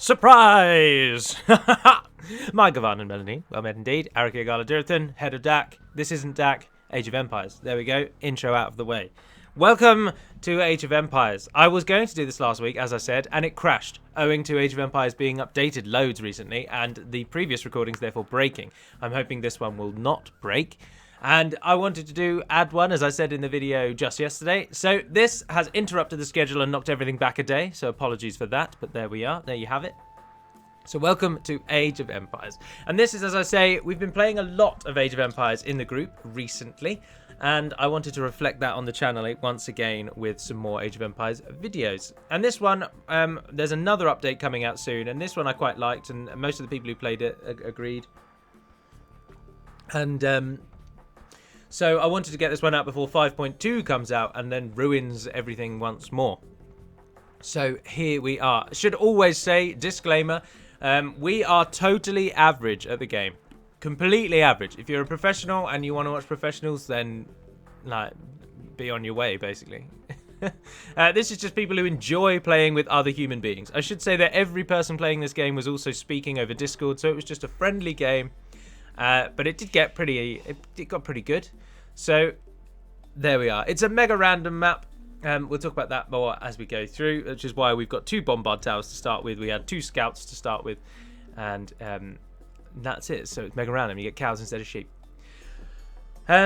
Surprise! My Gavan and Melanie, well met indeed. Araki Agala Dirthan, head of DAC. This isn't DAC, Age of Empires. There we go, intro out of the way. Welcome to Age of Empires. I was going to do this last week, as I said, and it crashed, owing to Age of Empires being updated loads recently, and the previous recordings therefore breaking. I'm hoping this one will not break. And I wanted to add one, as I said in the video just yesterday. So this has interrupted the schedule and knocked everything back a day. So apologies for that, but there we are. There you have it. So welcome to Age of Empires. And this is, as I say, we've been playing a lot of Age of Empires in the group recently. And I wanted to reflect that on the channel once again with some more Age of Empires videos. And this one, there's another update coming out soon. And this one I quite liked, and most of the people who played it agreed. And so I wanted to get this one out before 5.2 comes out and then ruins everything once more. So here we are. Should always say, disclaimer, we are totally average at the game. Completely average. If you're a professional and you want to watch professionals, then like, be on your way, basically. This is just people who enjoy playing with other human beings. I should say that every person playing this game was also speaking over Discord, so it was just a friendly game. But it did get it got pretty good. So there we are. It's a MegaRandom map. We'll talk about that more as we go through, which is why we've got 2 bombard towers to start with. We had 2 scouts to start with, and that's it. So it's MegaRandom. You get cows instead of sheep.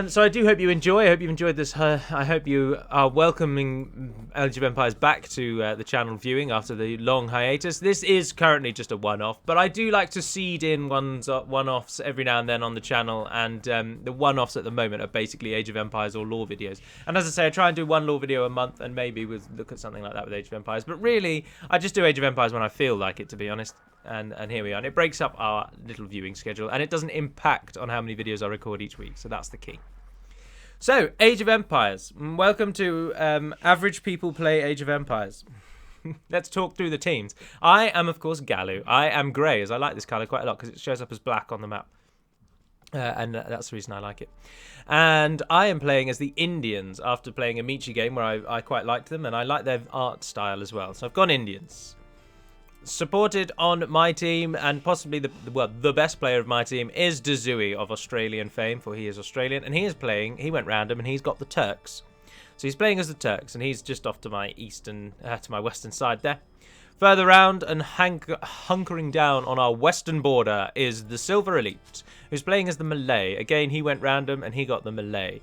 So I do hope you enjoy. I hope you enjoyed this. I hope you are welcoming Age of Empires back to the channel viewing after the long hiatus. This is currently just a one-off, but I do like to seed in one-offs every now and then on the channel, and the one-offs at the moment are basically Age of Empires or lore videos. And as I say, I try and do 1 lore video a month, and maybe we'll look at something like that with Age of Empires. But really, I just do Age of Empires when I feel like it, to be honest. And here we are. And it breaks up our little viewing schedule, and it doesn't impact on how many videos I record each week. So that's the key. So, Age of Empires. Welcome to Average People Play Age of Empires. Let's talk through the teams. I am, of course, Galu. I am grey, as I like this colour quite a lot because it shows up as black on the map. And that's the reason I like it. And I am playing as the Indians after playing a Michi game where I quite liked them, and I like their art style as well. So I've gone Indians. Supported on my team, and possibly the best player of my team is Dazui of Australian fame, for he is Australian, and he went random, and he's got the Turks. So he's playing as the Turks, and he's just off to my western side there. Further round and hunkering down on our western border is the Silver Elite, who's playing as the Malay. Again, he went random, and he got the Malay.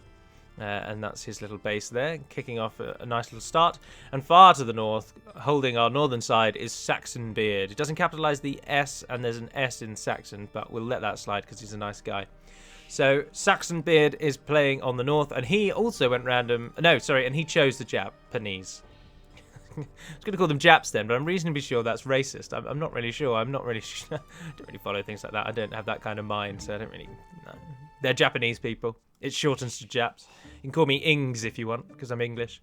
And that's his little base there, kicking off a nice little start. And far to the north, holding our northern side, is Saxon Beard. It doesn't capitalise the S, and there's an S in Saxon, but we'll let that slide because he's a nice guy. So Saxon Beard is playing on the north, and he also went random. No, sorry, and he chose the Japanese. I was going to call them Japs then, but I'm reasonably sure that's racist. I'm not really sure. I don't really follow things like that. I don't have that kind of mind, so I don't really know. They're Japanese people. It shortens to Japs. You can call me Ings if you want, because I'm English.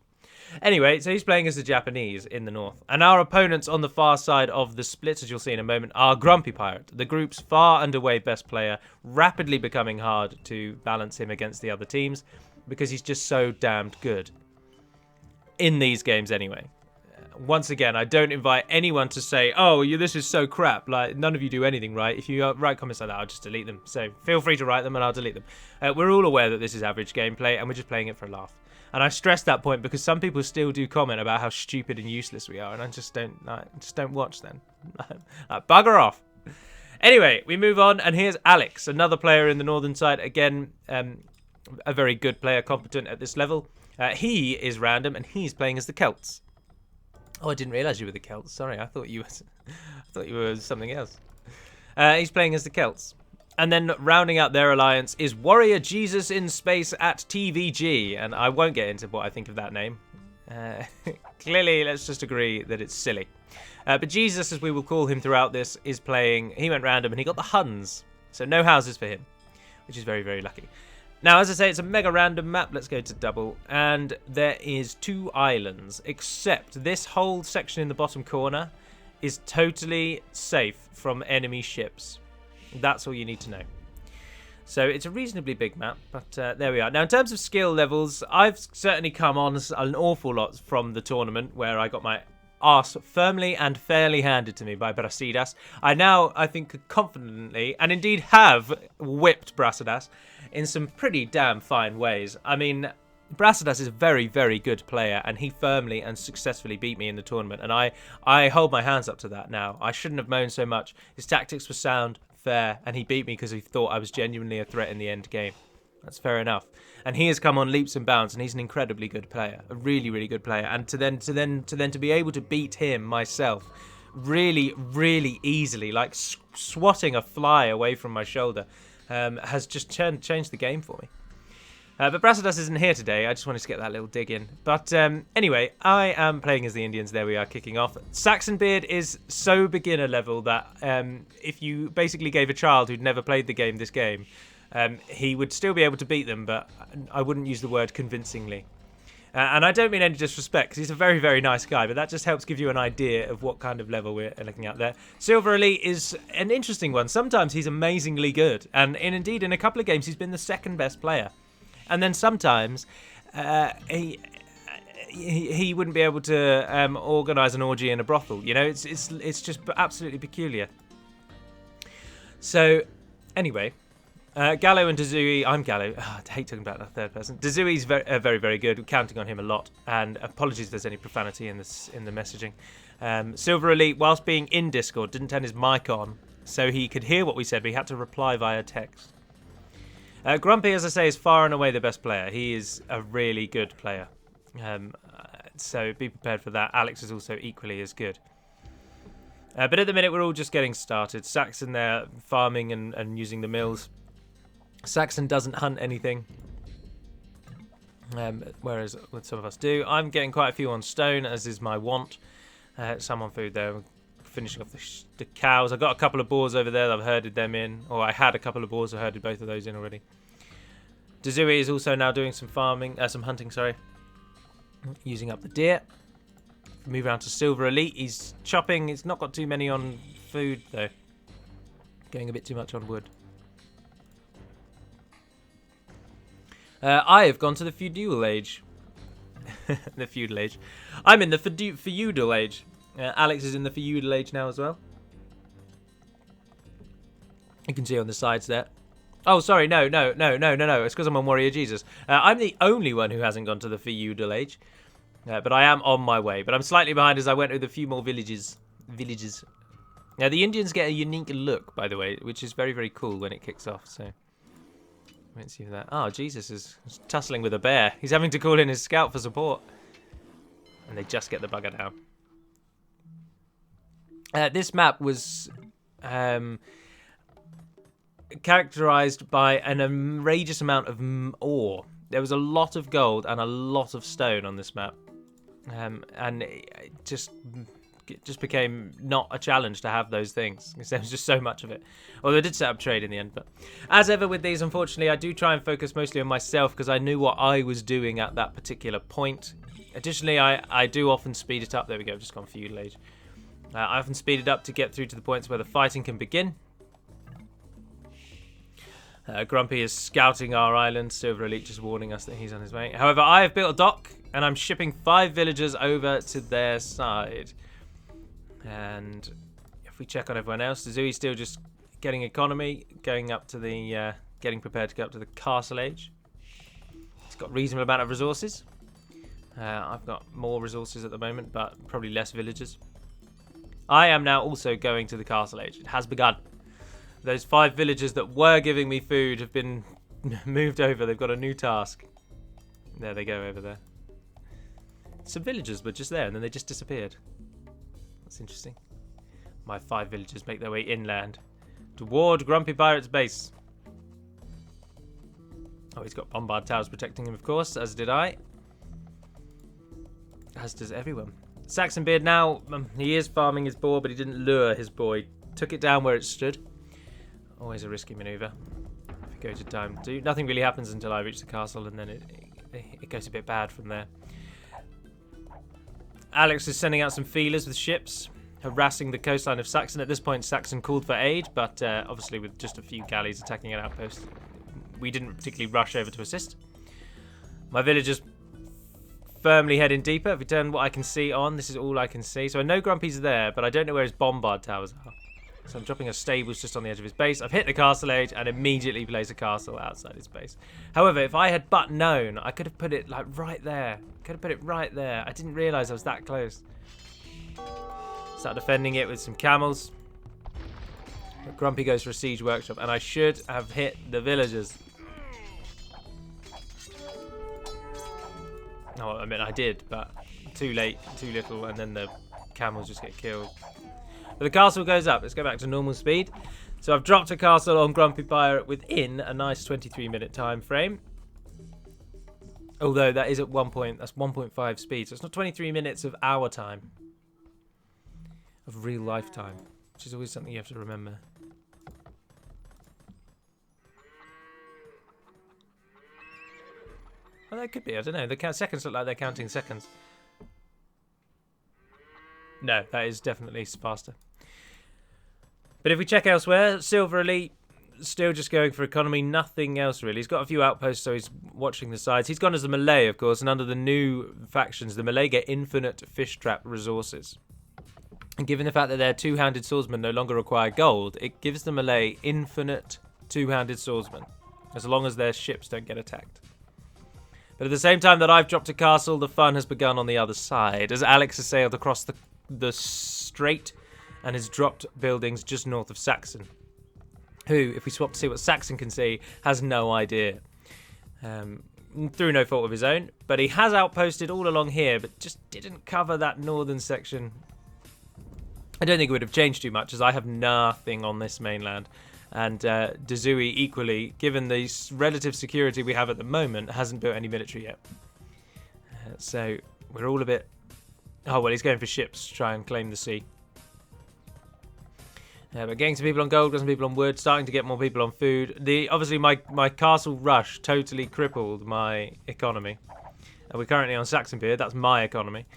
Anyway, so he's playing as the Japanese in the north. And our opponents on the far side of the split, as you'll see in a moment, are Grumpy Pirate, the group's far and away best player, rapidly becoming hard to balance him against the other teams, because he's just so damned good. In these games anyway. Once again, I don't invite anyone to say, oh, this is so crap. Like, none of you do anything right. If you write comments like that, I'll just delete them. So feel free to write them and I'll delete them. We're all aware that this is average gameplay and we're just playing it for a laugh. And I stress that point because some people still do comment about how stupid and useless we are. And I just don't watch then. Bugger off. Anyway, we move on. And here's Alex, another player in the northern side. Again, a very good player, competent at this level. He is random and he's playing as the Celts. Oh, I didn't realise you were the Celts. Sorry, I thought you were something else. He's playing as the Celts. And then rounding out their alliance is Warrior Jesus in Space at TVG. And I won't get into what I think of that name. Clearly, let's just agree that it's silly. But Jesus, as we will call him throughout this, is playing. He went random and he got the Huns. So no houses for him, which is very, very lucky. Now, as I say, it's a mega random map. Let's go to double. And there is 2 islands, except this whole section in the bottom corner is totally safe from enemy ships. That's all you need to know. So it's a reasonably big map, but there we are. Now, in terms of skill levels, I've certainly come on an awful lot from the tournament where I got my arse firmly and fairly handed to me by Brasidas. I now, I think, confidently, and indeed have whipped Brasidas in some pretty damn fine ways. I mean, Brasidas is a very, very good player, and he firmly and successfully beat me in the tournament, and I hold my hands up to that now. I shouldn't have moaned so much. His tactics were sound, fair, and he beat me because he thought I was genuinely a threat in the end game. That's fair enough. And he has come on leaps and bounds, and he's an incredibly good player, a really, really good player. And to be able to beat him myself, really, really easily, like swatting a fly away from my shoulder, has just changed the game for me. But Brasidas isn't here today. I just wanted to get that little dig in. But anyway, I am playing as the Indians. There we are, kicking off. Saxonbeard is so beginner level that if you basically gave a child who'd never played this game, he would still be able to beat them, but I wouldn't use the word convincingly. And I don't mean any disrespect, because he's a very, very nice guy, but that just helps give you an idea of what kind of level we're looking at there. Silver Elite is an interesting one. Sometimes he's amazingly good, and indeed in a couple of games he's been the second best player. And then sometimes he wouldn't be able to organise an orgy in a brothel. You know, it's just absolutely peculiar. So anyway, Gallo and Dazui. I'm Gallo. Oh, I hate talking about that third person. Dazui's very, very, very good. We're counting on him a lot. And apologies if there's any profanity in the messaging. Silver Elite, whilst being in Discord, didn't turn his mic on, so he could hear what we said, but he had to reply via text. Grumpy, as I say, is far and away the best player. He is a really good player. So be prepared for that. Alex is also equally as good. But at the minute, we're all just getting started. Saxon there farming and using the mills. Saxon doesn't hunt anything, whereas some of us do. I'm getting quite a few on stone, as is my wont. Some on food there. Finishing off the cows. I've got a couple of boars over there that I've herded them in. Or I had a couple of boars, I herded both of those in already. Dazui is also now doing some hunting, sorry. Using up the deer. Move around to Silver Elite. He's chopping. He's not got too many on food, though. Getting a bit too much on wood. I have gone to the feudal age. The feudal age. I'm in the feudal age. Alex is in the feudal age now as well. You can see on the sides there. Oh, sorry, no. It's because I'm on Warrior Jesus. I'm the only one who hasn't gone to the feudal age. But I am on my way. But I'm slightly behind as I went with a few more villages. Now, the Indians get a unique look, by the way, which is very, very cool when it kicks off. So, let's see that. Oh, Jesus is tussling with a bear. He's having to call in his scout for support. And they just get the bugger down. This map was characterized by an outrageous amount of ore. There was a lot of gold and a lot of stone on this map, and it just became not a challenge to have those things because there was just so much of it. Although I did set up trade in the end, but as ever with these, unfortunately, I do try and focus mostly on myself because I knew what I was doing at that particular point. Additionally, I do often speed it up. There we go. I've just gone feudal age. I often speed it up to get through to the points where the fighting can begin. Grumpy is scouting our island. Silver Elite just warning us that he's on his way. However, I have built a dock, and I'm shipping 5 villagers over to their side. And if we check on everyone else, Zui's still just getting economy, going up to the, getting prepared to go up to the castle age. He's got a reasonable amount of resources. I've got more resources at the moment, but probably less villagers. I am now also going to the castle age. It has begun. Those 5 villagers that were giving me food have been moved over. They've got a new task. There they go over there. Some villagers were just there and then they just disappeared. That's interesting. My 5 villagers make their way inland toward Grumpy Pirate's base. Oh, he's got bombard towers protecting him, of course, as did I. As does everyone. Saxonbeard now, he is farming his boar, but he didn't lure his boy. Took it down where it stood. Always a risky manoeuvre. If you go to time 2, nothing really happens until I reach the castle, and then it goes a bit bad from there. Alex is sending out some feelers with ships, harassing the coastline of Saxon. At this point, Saxon called for aid, but obviously with just a few galleys attacking an outpost, we didn't particularly rush over to assist. My villagers firmly heading deeper. If we turn what I can see on, this is all I can see. So I know Grumpy's there, but I don't know where his bombard towers are. So I'm dropping a stables just on the edge of his base. I've hit the castle age and immediately placed a castle outside his base. However, if I had but known, I could have put it like right there. Could have put it right there. I didn't realise I was that close. Start defending it with some camels. But Grumpy goes for a siege workshop, and I should have hit the villagers. Oh, I mean, I did, but too late, too little, and then the camels just get killed. But the castle goes up. Let's go back to normal speed. So I've dropped a castle on Grumpy Pyre within a nice 23-minute time frame. Although that is at 1.5 speed. So it's not 23 minutes of our time. Of real life time. Which is always something you have to remember. Well, that could be. I don't know. The seconds look like they're counting seconds. No, that is definitely faster. But if we check elsewhere, Silver Elite still just going for economy, nothing else really. He's got a few outposts, so he's watching the sides. He's gone as the Malay, of course, and under the new factions, the Malay get infinite fish trap resources. And given the fact that their two-handed swordsmen no longer require gold, it gives the Malay infinite two-handed swordsmen, as long as their ships don't get attacked. But at the same time that I've dropped a castle, the fun has begun on the other side, as Alex has sailed across the strait and has dropped buildings just north of Saxon, who, if we swap to see what Saxon can see, has no idea. Through no fault of his own, but he has outposted all along here, but just didn't cover that northern section. I don't think it would have changed too much, as I have nothing on this mainland. And Dazui, equally, given the relative security we have at the moment, hasn't built any military yet. So we're all a bit... Oh, well, he's going for ships to try and claim the sea. But getting some people on gold, getting some people on wood, starting to get more people on food. Obviously, my castle rush totally crippled my economy. And we're currently on Saxon period. That's my economy.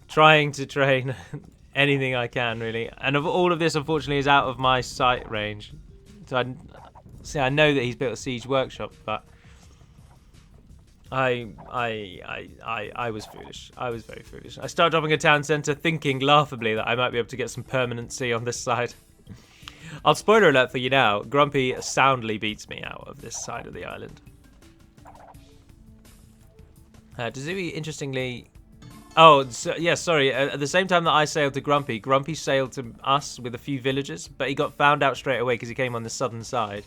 Trying to train anything I can, really. And all of this, unfortunately, is out of my sight range. So I know that he's built a siege workshop, but I was foolish. I was very foolish. I started dropping a town centre, thinking laughably that I might be able to get some permanency on this side. I'll spoiler alert for you now. Grumpy soundly beats me out of this side of the island. Dazui, interestingly... Oh, so, yeah, sorry. At the same time that I sailed to Grumpy, Grumpy sailed to us with a few villagers, but he got found out straight away because he came on the southern side.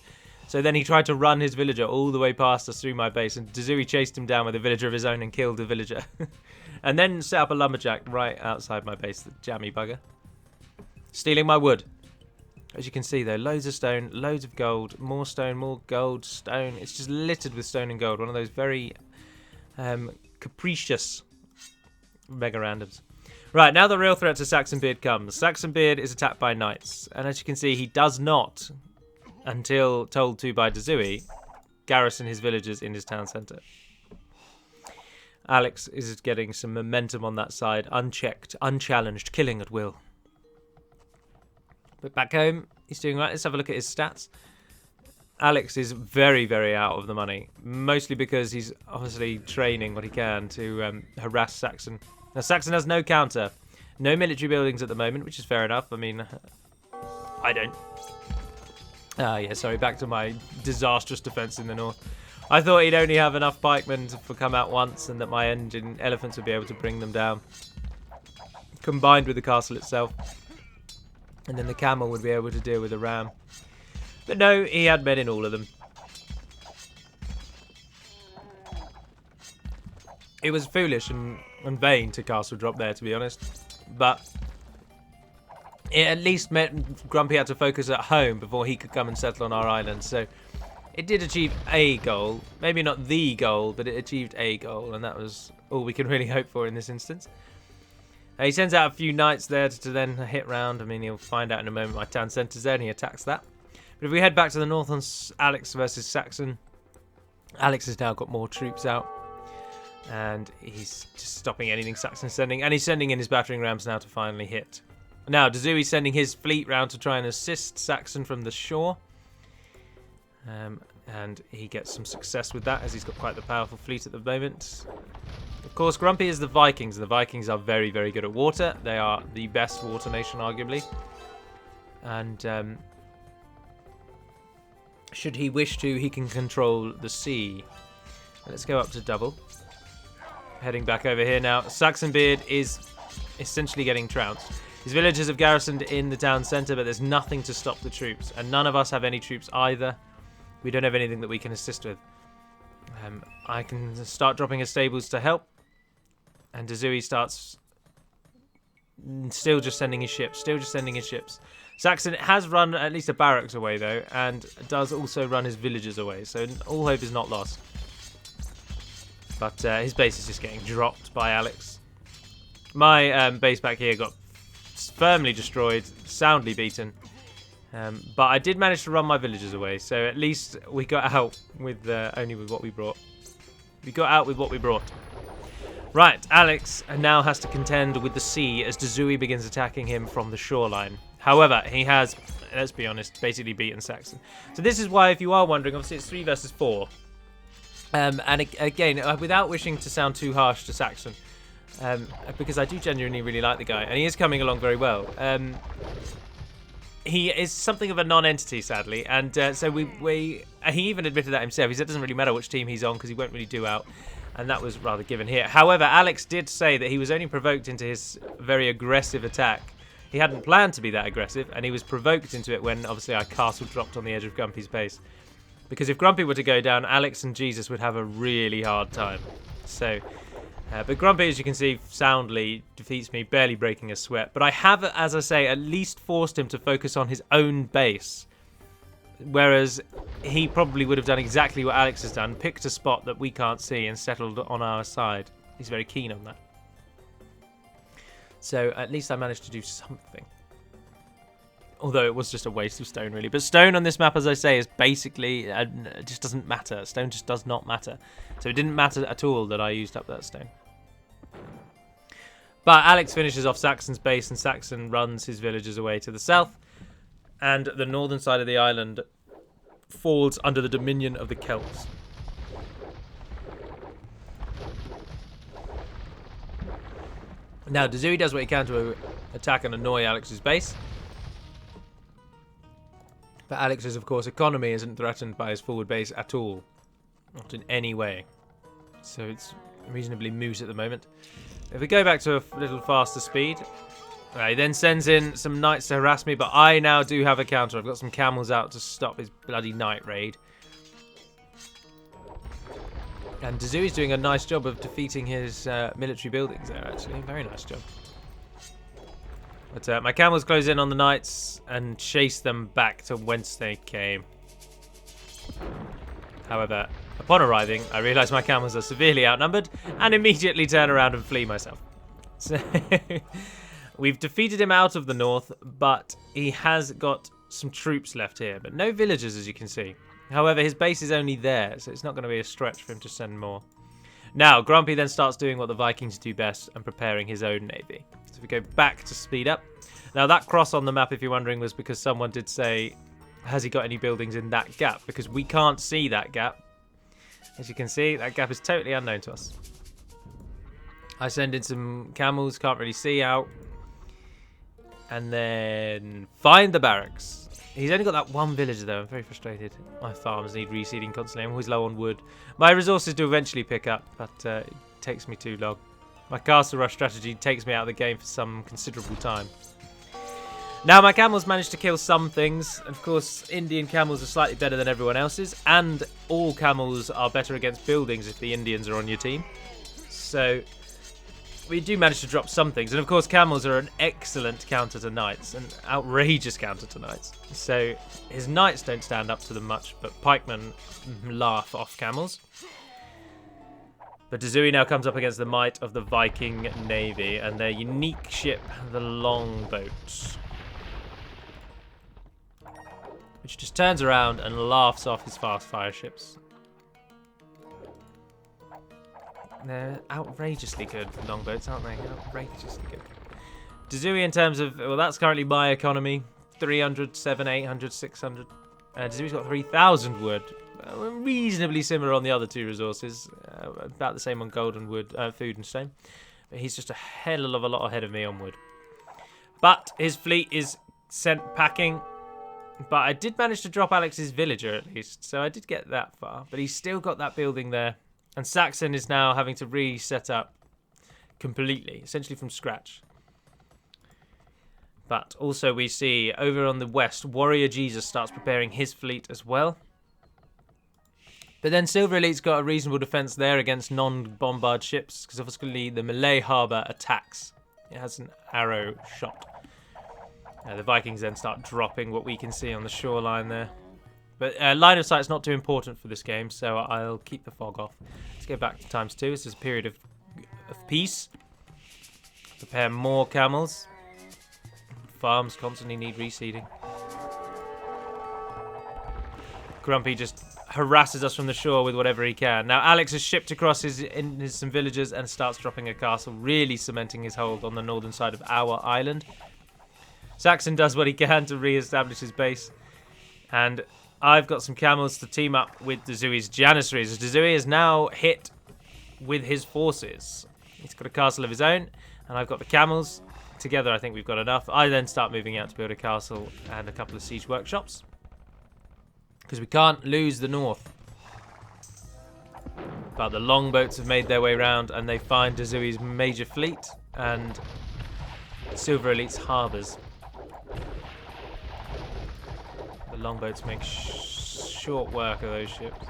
So then he tried to run his villager all the way past us through my base, and Dazui chased him down with a villager of his own and killed the villager. And then set up a lumberjack right outside my base, the jammy bugger. Stealing my wood. As you can see, though, loads of stone, loads of gold, more stone, more gold, stone. It's just littered with stone and gold. One of those very capricious MegaRandoms. Right, now the real threat to Saxonbeard comes. Saxonbeard is attacked by knights. And as you can see, he does not, until told to by Dazui, garrison his villagers in his town centre. Alex is getting some momentum on that side, unchecked, unchallenged, killing at will. But back home, he's doing right. Let's have a look at his stats. Alex is very, very out of the money, mostly because he's obviously training what he can to harass Saxon. Now, Saxon has no counter, no military buildings at the moment, which is fair enough. I mean, I don't. Yeah, sorry, back to my disastrous defence in the north. I thought he'd only have enough pikemen to come out once and that my engine elephants would be able to bring them down, combined with the castle itself. And then the camel would be able to deal with the ram. But no, he had men in all of them. It was foolish and vain to castle drop there, to be honest. But it at least meant Grumpy had to focus at home before he could come and settle on our island. So it did achieve a goal. Maybe not the goal, but it achieved a goal. And that was all we can really hope for in this instance. He sends out a few knights there to then hit round. I mean, he'll find out in a moment my town centre's there and he attacks that. But if we head back to the north on Alex versus Saxon, Alex has now got more troops out. And he's just stopping anything Saxon's sending. And he's sending in his battering rams now to finally hit. Now, Dazui's sending his fleet round to try and assist Saxon from the shore. And he gets some success with that, as he's got quite the powerful fleet at the moment. Of course, Grumpy is the Vikings. The Vikings are very, very good at water. They are the best water nation, arguably. And should he wish to, he can control the sea. Let's go up to double. Heading back over here now. Saxonbeard is essentially getting trounced. His villagers have garrisoned in the town centre, but there's nothing to stop the troops. And none of us have any troops either. We don't have anything that we can assist with. I can start dropping his stables to help. And Dazui starts still just sending his ships. Saxon has run at least a barracks away, though, and does also run his villagers away. So all hope is not lost. But his base is just getting dropped by Alex. My base back here got firmly destroyed, soundly beaten. But I did manage to run my villagers away, so at least we got out with only with what we brought. We got out with what we brought. Right, Alex now has to contend with the sea as Dazui begins attacking him from the shoreline. However, he has, let's be honest, basically beaten Saxon. So this is why, if you are wondering, obviously it's 3 versus 4. And again, without wishing to sound too harsh to Saxon, because I do genuinely really like the guy, and he is coming along very well. He is something of a non-entity, sadly, and so he even admitted that himself. He said it doesn't really matter which team he's on because he won't really do out, and that was rather given here. However, Alex did say that he was only provoked into his very aggressive attack. He hadn't planned to be that aggressive, and he was provoked into it when, obviously, our castle dropped on the edge of Grumpy's base. Because if Grumpy were to go down, Alex and Jesus would have a really hard time. So, but Grumpy, as you can see, soundly defeats me, barely breaking a sweat. But I have, as I say, at least forced him to focus on his own base. Whereas he probably would have done exactly what Alex has done, picked a spot that we can't see and settled on our side. He's very keen on that. So at least I managed to do something. Although it was just a waste of stone, really. But stone on this map, as I say, is basically... it just doesn't matter. Stone just does not matter. So it didn't matter at all that I used up that stone. But Alex finishes off Saxon's base, and Saxon runs his villagers away to the south. And the northern side of the island falls under the dominion of the Celts. Now, Dazui does what he can to attack and annoy Alex's base. But Alex's, of course, economy isn't threatened by his forward base at all. Not in any way. So it's reasonably moot at the moment. If we go back to a little faster speed... he then sends in some knights to harass me, but I now do have a counter. I've got some camels out to stop his bloody knight raid. And Dazui's doing a nice job of defeating his military buildings there, actually. Very nice job. But my camels close in on the knights and chase them back to whence they came. However, upon arriving, I realise my camels are severely outnumbered and immediately turn around and flee myself. So we've defeated him out of the north, but he has got some troops left here, but no villagers, as you can see. However, his base is only there, so it's not going to be a stretch for him to send more. Now, Grumpy then starts doing what the Vikings do best and preparing his own navy. So if we go back to speed up. Now, that cross on the map, if you're wondering, was because someone did say, has he got any buildings in that gap? Because we can't see that gap. As you can see, that gap is totally unknown to us. I send in some camels, can't really see out. And then find the barracks. He's only got that one villager though. I'm very frustrated. My farms need reseeding constantly. I'm always low on wood. My resources do eventually pick up, but it takes me too long. My castle rush strategy takes me out of the game for some considerable time. Now my camels managed to kill some things. Of course, Indian camels are slightly better than everyone else's, and all camels are better against buildings if the Indians are on your team. So we do manage to drop some things. And of course, camels are an excellent counter to knights, an outrageous counter to knights. So his knights don't stand up to them much, but pikemen laugh off camels. But Dazui now comes up against the might of the Viking navy and their unique ship, the longboat, which just turns around and laughs off his fast fire ships. They're outrageously good longboats, aren't they? Outrageously good. Dazui, in terms of... well, that's currently my economy. 300, 700, 800, 600. Dazui's got 3,000 wood. reasonably similar on the other two resources. About the same on gold and wood, food and stone. But he's just a hell of a lot ahead of me on wood. But his fleet is sent packing. But I did manage to drop Alex's villager at least. So I did get that far. But he's still got that building there. And Saxon is now having to reset up completely, essentially from scratch. But also we see over on the west, Warrior Jesus starts preparing his fleet as well. But then Silver Elite's got a reasonable defense there against non-bombard ships, because obviously the Malay harbour attacks. It has an arrow shot. The Vikings then start dropping what we can see on the shoreline there. But line of sight's not too important for this game, so I'll keep the fog off. Let's go back to ×2. This is a period of peace. Prepare more camels. Farms constantly need reseeding. Grumpy just harasses us from the shore with whatever he can. Now Alex has shipped across some villagers and starts dropping a castle, really cementing his hold on the northern side of our island. Saxon does what he can to re-establish his base. And I've got some camels to team up with Dezui's Janissaries. Dezui is now hit with his forces. He's got a castle of his own, and I've got the camels. Together, I think we've got enough. I then start moving out to build a castle and a couple of siege workshops. Because we can't lose the north. But the longboats have made their way round, and they find Dezui's major fleet and Silver Elite's harbours. The longboats make short work of those ships.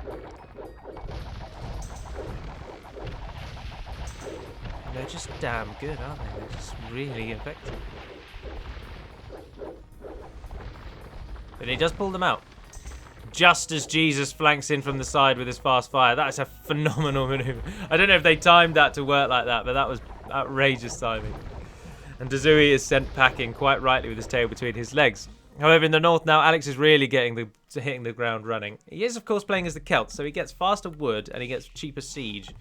They're just damn good, aren't they? They're just really effective. But he does pull them out. Just as Jesus flanks in from the side with his fast fire. That is a phenomenal maneuver. I don't know if they timed that to work like that, but that was outrageous timing. And Dezui is sent packing quite rightly with his tail between his legs. However, in the north now, Alex is really hitting the ground running. He is, of course, playing as the Celts, so he gets faster wood and he gets cheaper siege.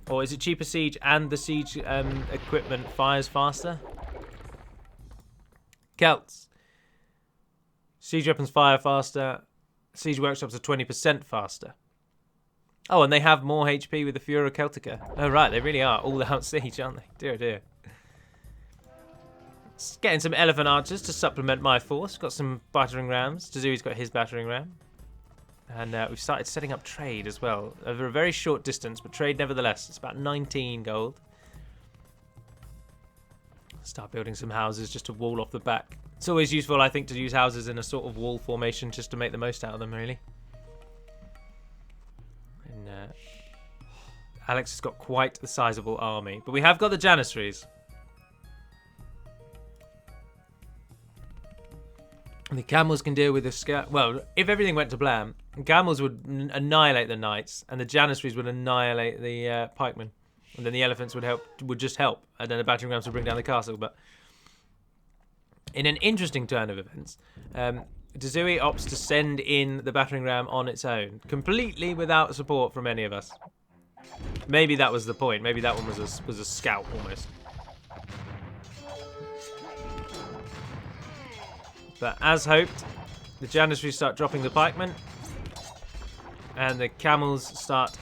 Or is it cheaper siege and the siege equipment fires faster? Celts. Siege weapons fire faster. Siege workshops are 20% faster. Oh, and they have more HP with the Fura Celtica. Oh, right, they really are all out siege, aren't they? Dear, dear. Getting some elephant archers to supplement my force. Got some battering rams. Dezui's got his battering ram. And we've started setting up trade as well. Over a very short distance, but trade nevertheless. It's about 19 gold. Start building some houses just to wall off the back. It's always useful, I think, to use houses in a sort of wall formation just to make the most out of them, really. And Alex has got quite a sizable army. But we have got the Janissaries. And the camels can deal with the scout. Well, if everything went to plan, camels would annihilate the knights, and the Janissaries would annihilate the pikemen, and then the elephants would just help, and then the battering rams would bring down the castle. But in an interesting turn of events, Dezui opts to send in the battering ram on its own, completely without support from any of us. Maybe that was the point. Maybe that one was a scout almost. But as hoped, the Janissaries start dropping the pikemen, and the camels start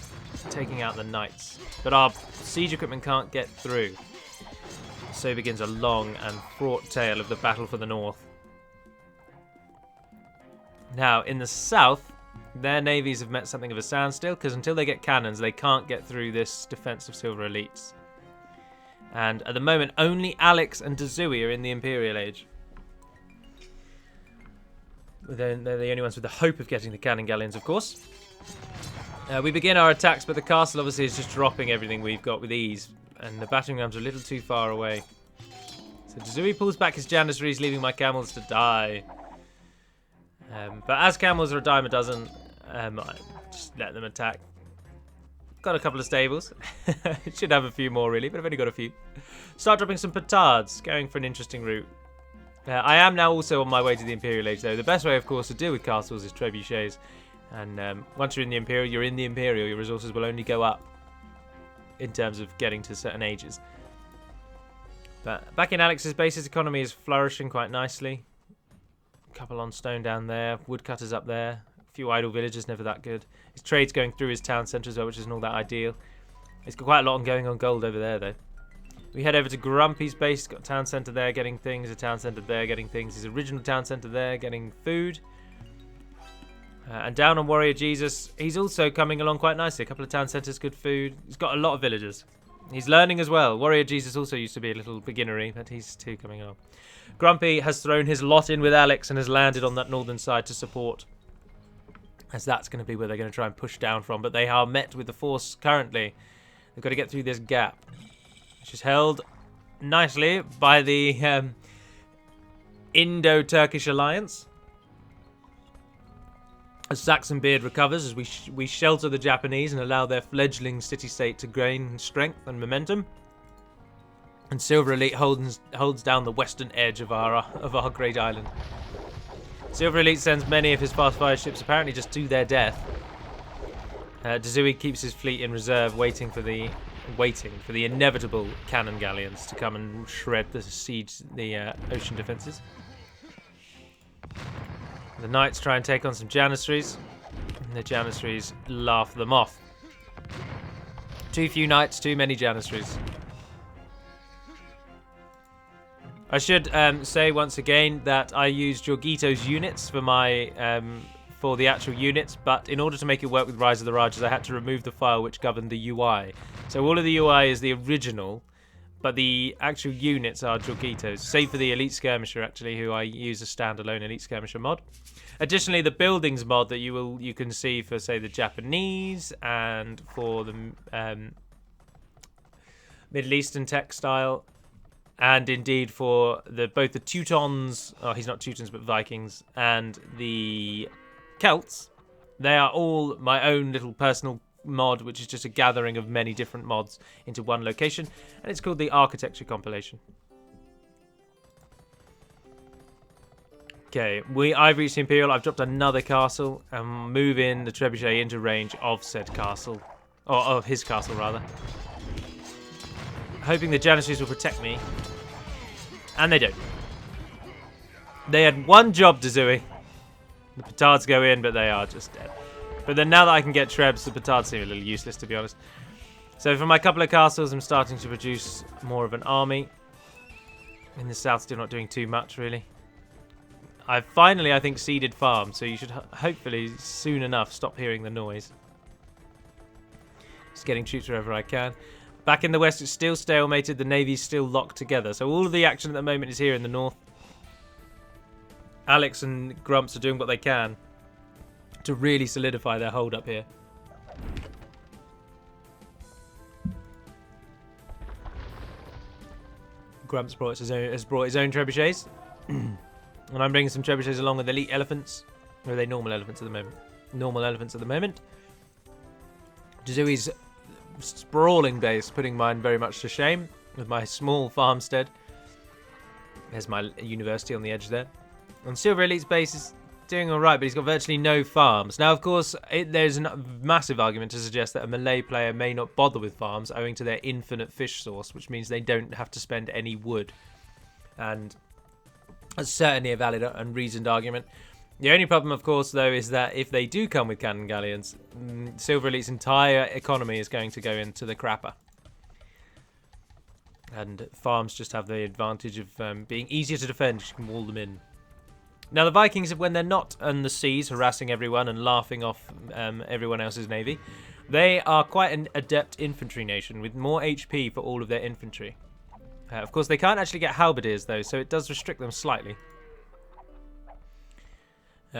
taking out the knights. But our siege equipment can't get through. So begins a long and fraught tale of the battle for the north. Now, in the south, their navies have met something of a standstill, because until they get cannons, they can't get through this defense of Silver Elites. And at the moment, only Alex and Dezui are in the Imperial Age. They're the only ones with the hope of getting the cannon galleons, of course. We begin our attacks, but the castle obviously is just dropping everything we've got with ease. And the battering rams are a little too far away. So Dezui pulls back his Janissaries, leaving my camels to die. But as camels are a dime a dozen, I just let them attack. Got a couple of stables. Should have a few more, really, but I've only got a few. Start dropping some petards, going for an interesting route. I am now also on my way to the Imperial Age, though. The best way, of course, to deal with castles is trebuchets. And once you're in the Imperial, you're in the Imperial. Your resources will only go up in terms of getting to certain ages. But back in Alex's base, his economy is flourishing quite nicely. A couple on stone down there. Woodcutters up there. few idle villagers, never that good. His trade's going through his town centre as well, which isn't all that ideal. He's got quite a lot going on gold over there, though. We head over to Grumpy's base. He's got a town centre there getting things, a town centre there getting things, his original town centre there getting food. And down on Warrior Jesus, he's also coming along quite nicely. A couple of town centres, good food. He's got a lot of villagers. He's learning as well. Warrior Jesus also used to be a little beginnery, but he's too coming along. Grumpy has thrown his lot in with Alex and has landed on that northern side to support, as that's going to be where they're going to try and push down from. But they are met with the force currently. They've got to get through this gap, which is held nicely by the Indo-Turkish alliance. As Saxon Beard recovers, as we shelter the Japanese and allow their fledgling city-state to gain strength and momentum. And Silver Elite holds down the western edge of our great island. Silver Elite sends many of his fast fire ships apparently just to their death. Dazui keeps his fleet in reserve, waiting for the inevitable cannon galleons to come and shred the ocean defences. The Knights try and take on some Janissaries, and the Janissaries laugh them off. Too few Knights, too many Janissaries. I should say once again that I used Jorgito's units for my for the actual units, but in order to make it work with Rise of the Rajas, I had to remove the file which governed the UI. So all of the UI is the original, but the actual units are Jorgito's, save for the Elite Skirmisher, actually, who I use a standalone Elite Skirmisher mod. Additionally, the buildings mod that you can see for, say, the Japanese and for the Middle Eastern textile, and indeed for both the Teutons, oh, he's not Teutons, but Vikings, and the Celts. They are all my own little personal mod, which is just a gathering of many different mods into one location, and it's called the Architecture Compilation. Okay, I've reached the Imperial. I've dropped another castle and moving the Trebuchet into range of said castle, or of his castle rather. Hoping the Janissaries will protect me, and they don't. They had one job, Dazui. The petards go in, but they are just dead. But then now that I can get Trebs, the petards seem a little useless, to be honest. So for my couple of castles, I'm starting to produce more of an army. In the south, still not doing too much, really. I've finally, I think, seeded farms, so you should hopefully soon enough stop hearing the noise. Just getting troops wherever I can. Back in the west, it's still stalemated. The navy's still locked together. So all of the action at the moment is here in the north. Alex and Grumps are doing what they can to really solidify their hold up here. Grumps has brought his own trebuchets. And I'm bringing some trebuchets along with elite elephants. Or are they normal elephants at the moment? Normal elephants at the moment. Jazui's sprawling base, putting mine very much to shame with my small farmstead. There's my university on the edge there. And Silver Elite's base is doing alright, but he's got virtually no farms. Now, of course, there's a massive argument to suggest that a Malay player may not bother with farms owing to their infinite fish source, which means they don't have to spend any wood. And that's certainly a valid and reasoned argument. The only problem, of course, though, is that if they do come with cannon galleons, Silver Elite's entire economy is going to go into the crapper. And farms just have the advantage of being easier to defend. You can wall them in. Now, the Vikings, when they're not on the seas harassing everyone and laughing off everyone else's navy, they are quite an adept infantry nation with more HP for all of their infantry. Of course, they can't actually get halberdiers, though, so it does restrict them slightly.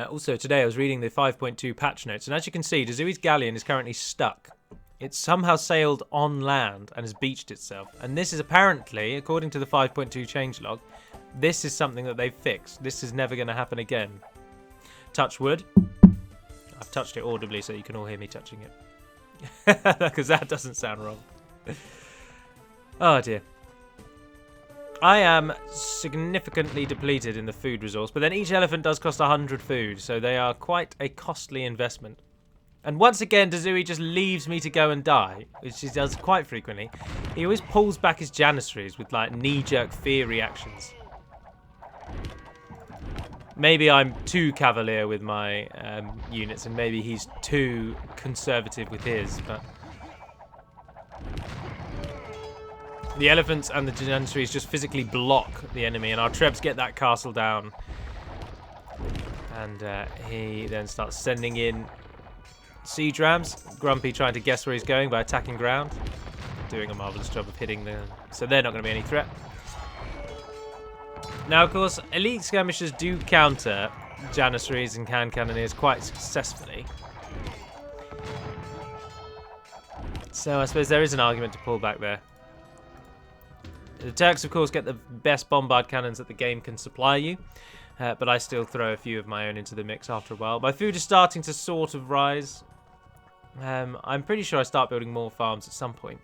Also, today I was reading the 5.2 patch notes, and as you can see, Dazui's galleon is currently stuck. It's somehow sailed on land and has beached itself. And this is apparently, according to the 5.2 changelog, this is something that they've fixed. This is never going to happen again. Touch wood. I've touched it audibly so you can all hear me touching it. Because that doesn't sound wrong. Oh dear. I am significantly depleted in the food resource, but then each elephant does cost 100 food, so they are quite a costly investment. And once again, Dazui just leaves me to go and die, which he does quite frequently. He always pulls back his Janissaries with like knee-jerk fear reactions. Maybe I'm too cavalier with my units, and maybe he's too conservative with his, but... The elephants and the Janissaries just physically block the enemy, and our Trebs get that castle down. And he then starts sending in siege rams. Grumpy trying to guess where he's going by attacking ground. Doing a marvellous job of hitting them, so they're not going to be any threat. Now, of course, elite skirmishers do counter Janissaries and cannoneers quite successfully. So I suppose there is an argument to pull back there. The Turks, of course, get the best bombard cannons that the game can supply you, but I still throw a few of my own into the mix after a while. My food is starting to sort of rise. I'm pretty sure I start building more farms at some point.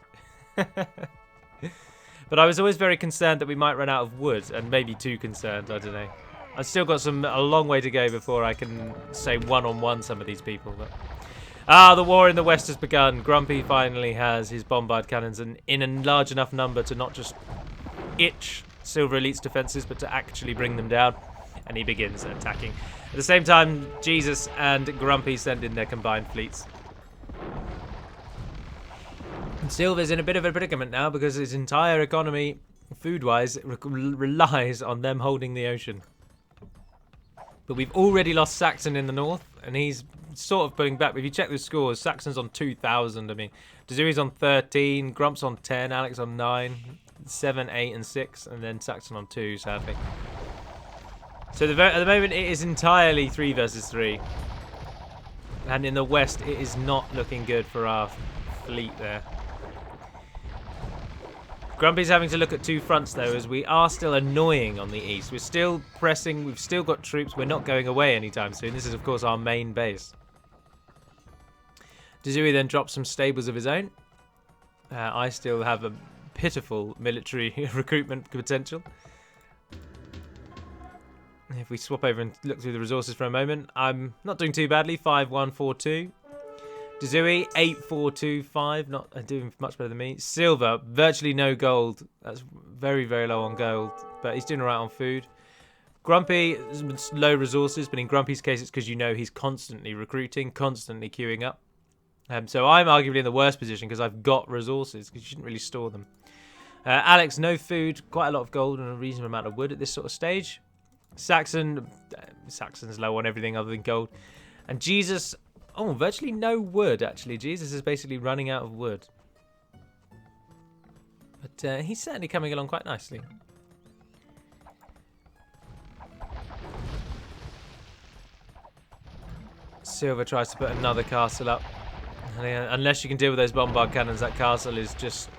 But I was always very concerned that we might run out of wood, and maybe too concerned, I don't know. I've still got a long way to go before I can say one-on-one some of these people. But... the war in the west has begun. Grumpy finally has his bombard cannons in a large enough number to not just itch Silver Elite's defenses, but to actually bring them down. And he begins attacking. At the same time, Jesus and Grumpy send in their combined fleets. And Silver's in a bit of a predicament now because his entire economy, food-wise, relies on them holding the ocean. But we've already lost Saxon in the north, and he's sort of pulling back. But if you check the scores, Saxon's on 2,000. I mean, Dazuri's on 13, Grump's on 10, Alex on 9, 7, 8, and 6, and then Saxon on 2, sadly. So at the moment, it is entirely 3 versus 3. And in the west, it is not looking good for our fleet there. Grumpy's having to look at 2 fronts, though, as we are still annoying on the east. We're still pressing. We've still got troops. We're not going away anytime soon. This is, of course, our main base. Dazuri then drops some stables of his own. I still have a pitiful military recruitment potential. If we swap over and look through the resources for a moment, I'm not doing too badly. 5-1-4-2. Dazui, 8-4-2-5, not doing much better than me. Silver, virtually no gold. That's very, very low on gold, but he's doing all right on food. Grumpy, low resources, but in Grumpy's case, it's because you know he's constantly recruiting, constantly queuing up. So I'm arguably in the worst position because I've got resources, because you shouldn't really store them. Alex, no food, quite a lot of gold and a reasonable amount of wood at this sort of stage. Saxon's low on everything other than gold. And Jesus... Oh, virtually no wood, actually. Jesus is basically running out of wood. But he's certainly coming along quite nicely. Silver tries to put another castle up. Unless you can deal with those bombard cannons, that castle is just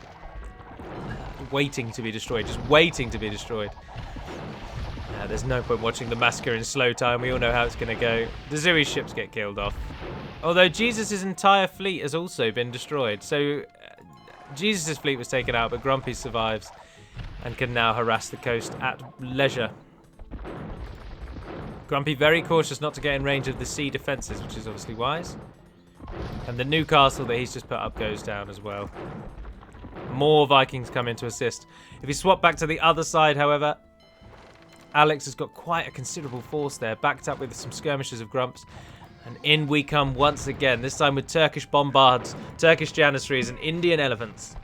waiting to be destroyed. Just waiting to be destroyed. There's no point watching the massacre in slow time. We all know how it's going to go. The Zuri ships get killed off. Although Jesus' entire fleet has also been destroyed. So Jesus' fleet was taken out, but Grumpy survives and can now harass the coast at leisure. Grumpy very cautious not to get in range of the sea defences, which is obviously wise. And the new castle that he's just put up goes down as well. More Vikings come in to assist. If you swap back to the other side, however, Alex has got quite a considerable force there, backed up with some skirmishers of Grumps. And in we come once again, this time with Turkish bombards, Turkish Janissaries and Indian elephants.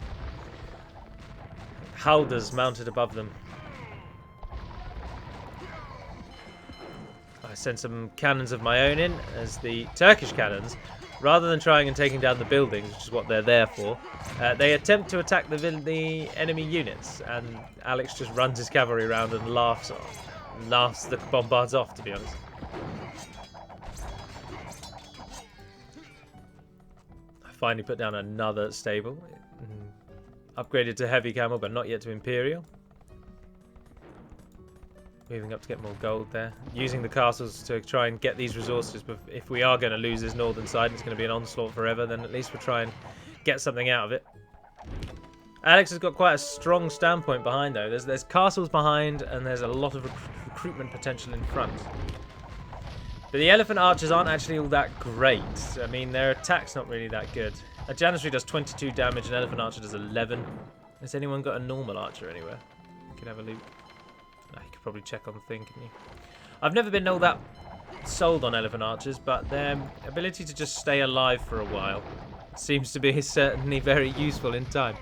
Howdahs mounted above them. I send some cannons of my own in as the Turkish cannons, rather than trying and taking down the buildings, which is what they're there for, they attempt to attack the enemy units, and Alex just runs his cavalry around and laughs the bombards off, to be honest. I finally put down another stable. Upgraded to heavy camel, but not yet to imperial. Moving up to get more gold there. Using the castles to try and get these resources, but if we are going to lose this northern side, it's going to be an onslaught forever, then at least we'll try and get something out of it. Alex has got quite a strong standpoint behind, though. There's castles behind, and there's a lot of recruitment potential in front. But the elephant archers aren't actually all that great. I mean, their attack's not really that good. A Janissary does 22 damage, an elephant archer does 11. Has anyone got a normal archer anywhere? You can have a look. You could probably check on the thing, couldn't you? I've never been all that sold on elephant archers, but their ability to just stay alive for a while seems to be certainly very useful in time.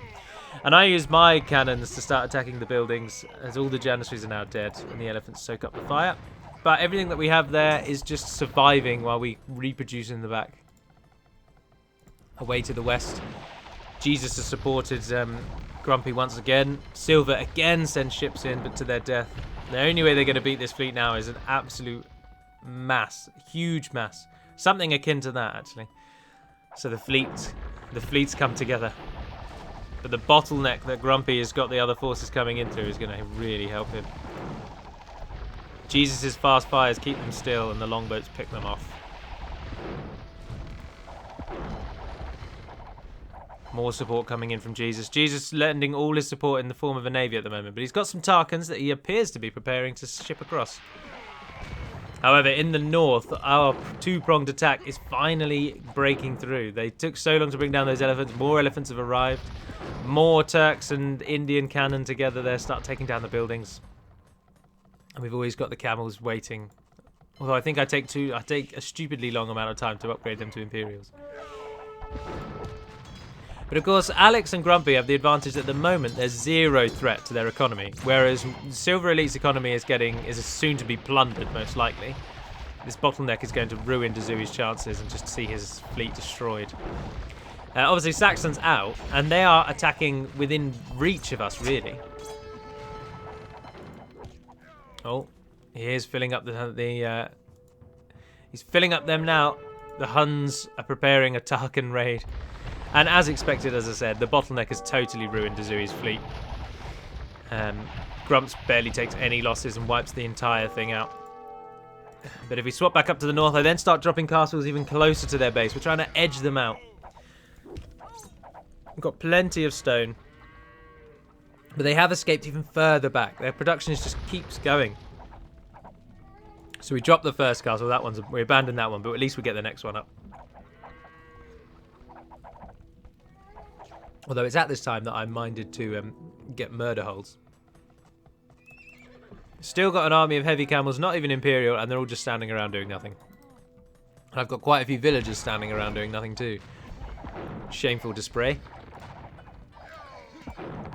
And I use my cannons to start attacking the buildings, as all the janissaries are now dead and the elephants soak up the fire. But everything that we have there is just surviving while we reproduce in the back. Away to the west, Jesus has supported Grumpy once again. Silver again sends ships in, but to their death. The only way they're going to beat this fleet now is an absolute mass, huge mass. Something akin to that, actually. So the fleets come together. But the bottleneck that Grumpy has got the other forces coming into is going to really help him. Jesus' fast fires keep them still, and the longboats pick them off. More support coming in from Jesus. Jesus lending all his support in the form of a navy at the moment, but he's got some Tarkans that he appears to be preparing to ship across. However, in the north, our two-pronged attack is finally breaking through. They took so long to bring down those elephants. More elephants have arrived. More Turks and Indian cannon together there start taking down the buildings. And we've always got the camels waiting. Although I think I take a stupidly long amount of time to upgrade them to Imperials. But of course, Alex and Grumpy have the advantage that at the moment there's zero threat to their economy, whereas Silver Elite's economy is soon to be plundered, most likely. This bottleneck is going to ruin Dazui's chances and just see his fleet destroyed. Obviously, Saxon's out, and they are attacking within reach of us, really. Oh, he is filling up he's filling up them now. The Huns are preparing a Tarkan raid. And as expected, as I said, the bottleneck has totally ruined Dazui's fleet. Grumps barely takes any losses and wipes the entire thing out. But if we swap back up to the north, I then start dropping castles even closer to their base. We're trying to edge them out. We've got plenty of stone. But they have escaped even further back. Their production just keeps going. So we drop the first castle. We abandon that one, but at least we get the next one up. Although it's at this time that I'm minded to get murder holes. Still got an army of heavy camels, not even Imperial, and they're all just standing around doing nothing. And I've got quite a few villagers standing around doing nothing too. Shameful display.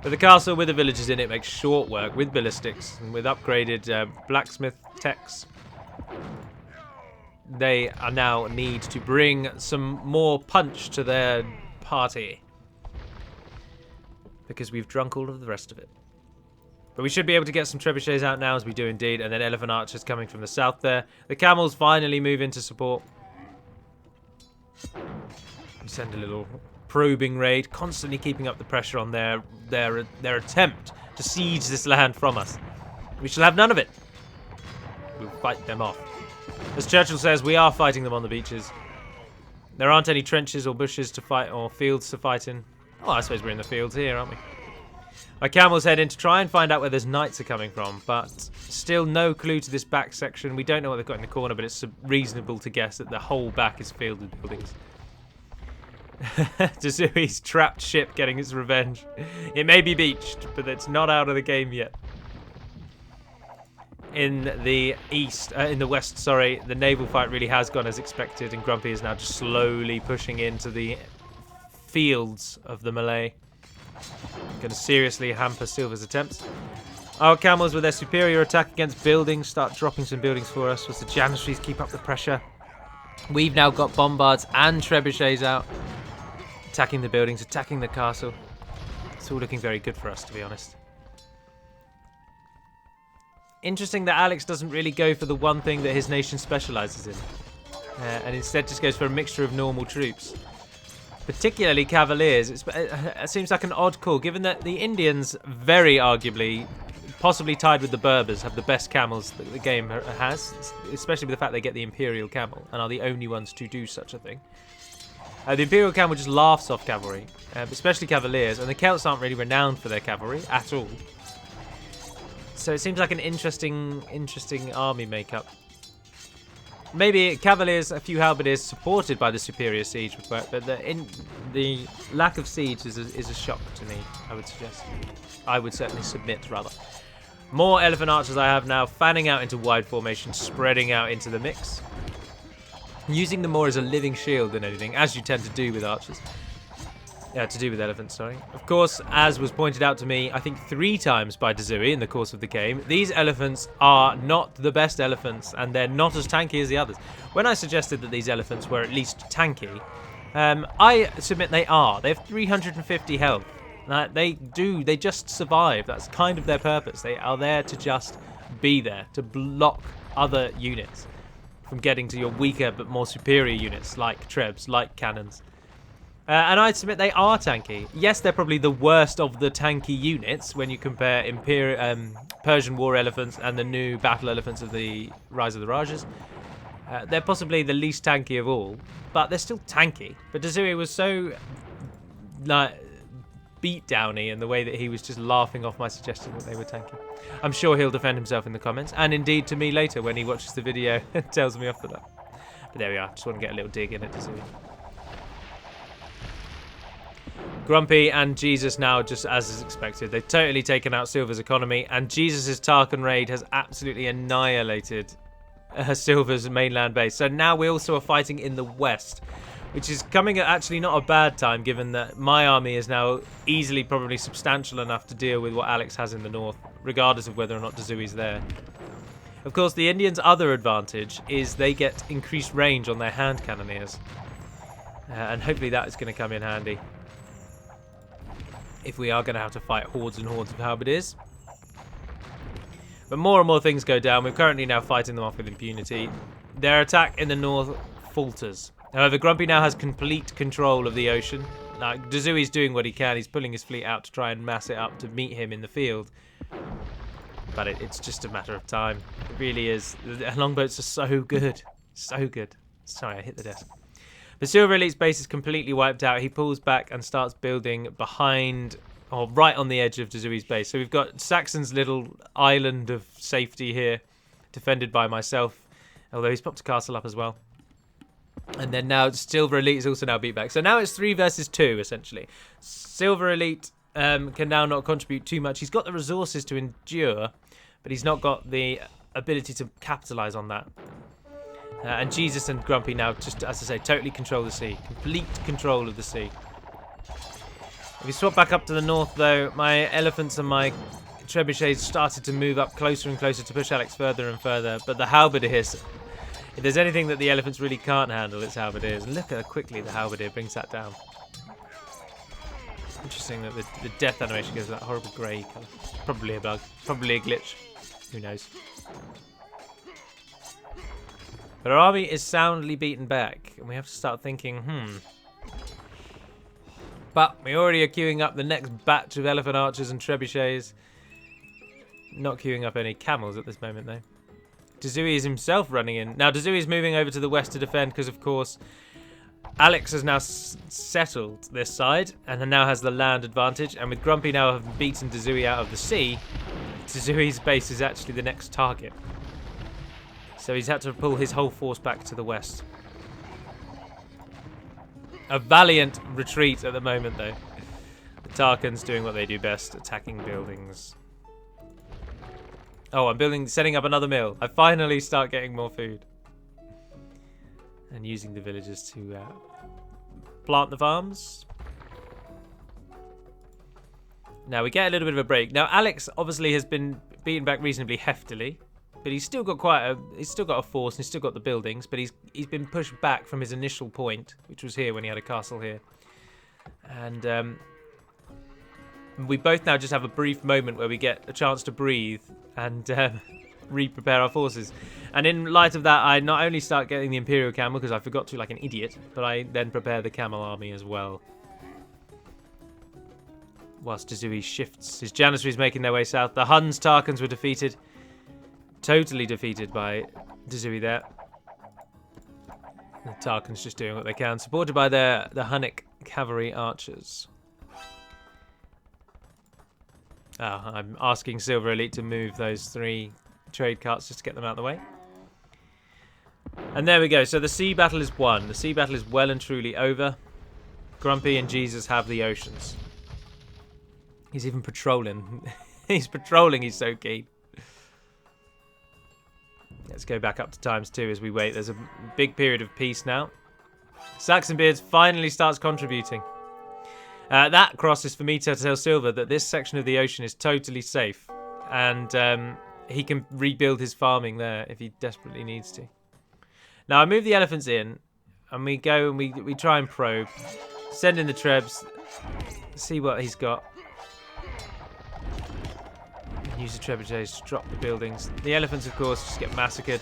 But the castle with the villagers in it makes short work with ballistics and with upgraded blacksmith techs. They are now need to bring some more punch to their party. Because we've drunk all of the rest of it. But we should be able to get some trebuchets out now, as we do indeed, and then elephant archers coming from the south there. The camels finally move into support. We send a little probing raid, constantly keeping up the pressure on their attempt to siege this land from us. We shall have none of it. We'll fight them off. As Churchill says, we are fighting them on the beaches. There aren't any trenches or bushes to fight or fields to fight in. Oh, I suppose we're in the fields here, aren't we? My camels head in to try and find out where those knights are coming from, but still no clue to this back section. We don't know what they've got in the corner, but it's reasonable to guess that the whole back is filled with buildings. Dazui's trapped ship getting its revenge. It may be beached, but it's not out of the game yet. In the west, sorry, the naval fight really has gone as expected, and Grumpy is now just slowly pushing into the fields of the Malay. Going to seriously hamper Silver's attempts. Our camels, with their superior attack against buildings, start dropping some buildings for us, as the janissaries keep up the pressure. We've now got bombards and trebuchets out, attacking the buildings, attacking the castle. It's all looking very good for us, to be honest. Interesting that Alex doesn't really go for the one thing that his nation specialises in, and instead just goes for a mixture of normal troops. Particularly Cavaliers. It seems like an odd call, given that the Indians, very arguably, possibly tied with the Berbers, have the best camels that the game has, especially with the fact they get the Imperial Camel, and are the only ones to do such a thing. The Imperial Camel just laughs off cavalry, especially Cavaliers, and the Celts aren't really renowned for their cavalry at all. So it seems like an interesting army makeup. Maybe Cavaliers, a few halberdiers supported by the superior siege would work, but the lack of siege is a shock to me, I would suggest. I would certainly submit, rather. More elephant archers I have now, fanning out into wide formation, spreading out into the mix. Using them more as a living shield than anything, as you tend to do with archers. To do with elephants, sorry. Of course, as was pointed out to me, I think 3 times by Dazui in the course of the game, these elephants are not the best elephants, and they're not as tanky as the others. When I suggested that these elephants were at least tanky, I submit they are. They have 350 health. They just survive. That's kind of their purpose. They are there to just be there, to block other units from getting to your weaker but more superior units, like trebs, like cannons. And I'd submit they are tanky. Yes, they're probably the worst of the tanky units when you compare Persian war elephants and the new battle elephants of the Rise of the Rajas. They're possibly the least tanky of all, but they're still tanky. But Dazui was so beat-downy in the way that he was just laughing off my suggestion that they were tanky. I'm sure he'll defend himself in the comments, and indeed to me later when he watches the video and tells me off for that. But there we are. Just want to get a little dig in at Dazui. Grumpy and Jesus now, just as is expected. They've totally taken out Silver's economy, and Jesus' Tarkan raid has absolutely annihilated Silver's mainland base. So now we also are fighting in the west, which is coming at actually not a bad time, given that my army is now easily probably substantial enough to deal with what Alex has in the north, regardless of whether or not Dazui's there. Of course, the Indians' other advantage is they get increased range on their hand cannoneers, and hopefully that is going to come in handy if we are going to have to fight hordes and hordes of halberdiers. But more and more things go down. We're currently now fighting them off with impunity. Their attack in the north falters. However, Grumpy now has complete control of the ocean. Like, Dazui's doing what he can. He's pulling his fleet out to try and mass it up to meet him in the field. But it's just a matter of time. It really is. The longboats are so good. So good. Sorry, I hit the desk. The Silver Elite's base is completely wiped out. He pulls back and starts building behind, or right on the edge of Dazui's base. So we've got Saxon's little island of safety here, defended by myself, although he's popped a castle up as well. And then now Silver Elite is also now beat back. So now it's 3 versus 2, essentially. Silver Elite can now not contribute too much. He's got the resources to endure, but he's not got the ability to capitalise on that. And Jesus and Grumpy now, just as I say, totally control the sea. Complete control of the sea. If we swap back up to the north, though, my elephants and my trebuchets started to move up closer and closer to push Alex further and further. But the halberdiers, if there's anything that the elephants really can't handle, it's halberdiers. And look at how quickly the halberdier brings that down. Interesting that the death animation goes to that horrible grey colour. Probably a bug. Probably a glitch. Who knows? But our army is soundly beaten back, and we have to start thinking, But we already are queuing up the next batch of elephant archers and trebuchets. Not queuing up any camels at this moment, though. Dazui is himself running in. Now, Dazui is moving over to the west to defend, because, of course, Alex has now settled this side, and now has the land advantage. And with Grumpy now having beaten Dazui out of the sea, Dazui's base is actually the next target. So he's had to pull his whole force back to the west. A valiant retreat at the moment, though. The Tarkans doing what they do best, attacking buildings. Oh, I'm setting up another mill. I finally start getting more food. And using the villagers to plant the farms. Now we get a little bit of a break. Now Alex obviously has been beaten back reasonably heftily. But he's still got he's still got a force, and he's still got the buildings, but he's been pushed back from his initial point, which was here when he had a castle here. And we both now just have a brief moment where we get a chance to breathe and re-prepare our forces. And in light of that, I not only start getting the Imperial Camel, because I forgot to like an idiot, but I then prepare the Camel Army as well. Whilst Dazui shifts, his Janissaries making their way south. The Huns, Tarkans were defeated. Totally defeated by Dazui there. The Tarkans just doing what they can, supported by the Hunnic cavalry archers. Oh, I'm asking Silver Elite to move those 3 trade carts just to get them out of the way. And there we go. So the sea battle is won. The sea battle is well and truly over. Grumpy and Jesus have the oceans. He's even patrolling. He's patrolling. He's so keen. Let's go back up to ×2 as we wait. There's a big period of peace now. Saxonbeard finally starts contributing. That cross is for me to tell Silver that this section of the ocean is totally safe. And he can rebuild his farming there if he desperately needs to. Now I move the elephants in. And we go and we try and probe. Send in the trebs. See what he's got. Use the trebuchets to drop the buildings. The elephants, of course, just get massacred.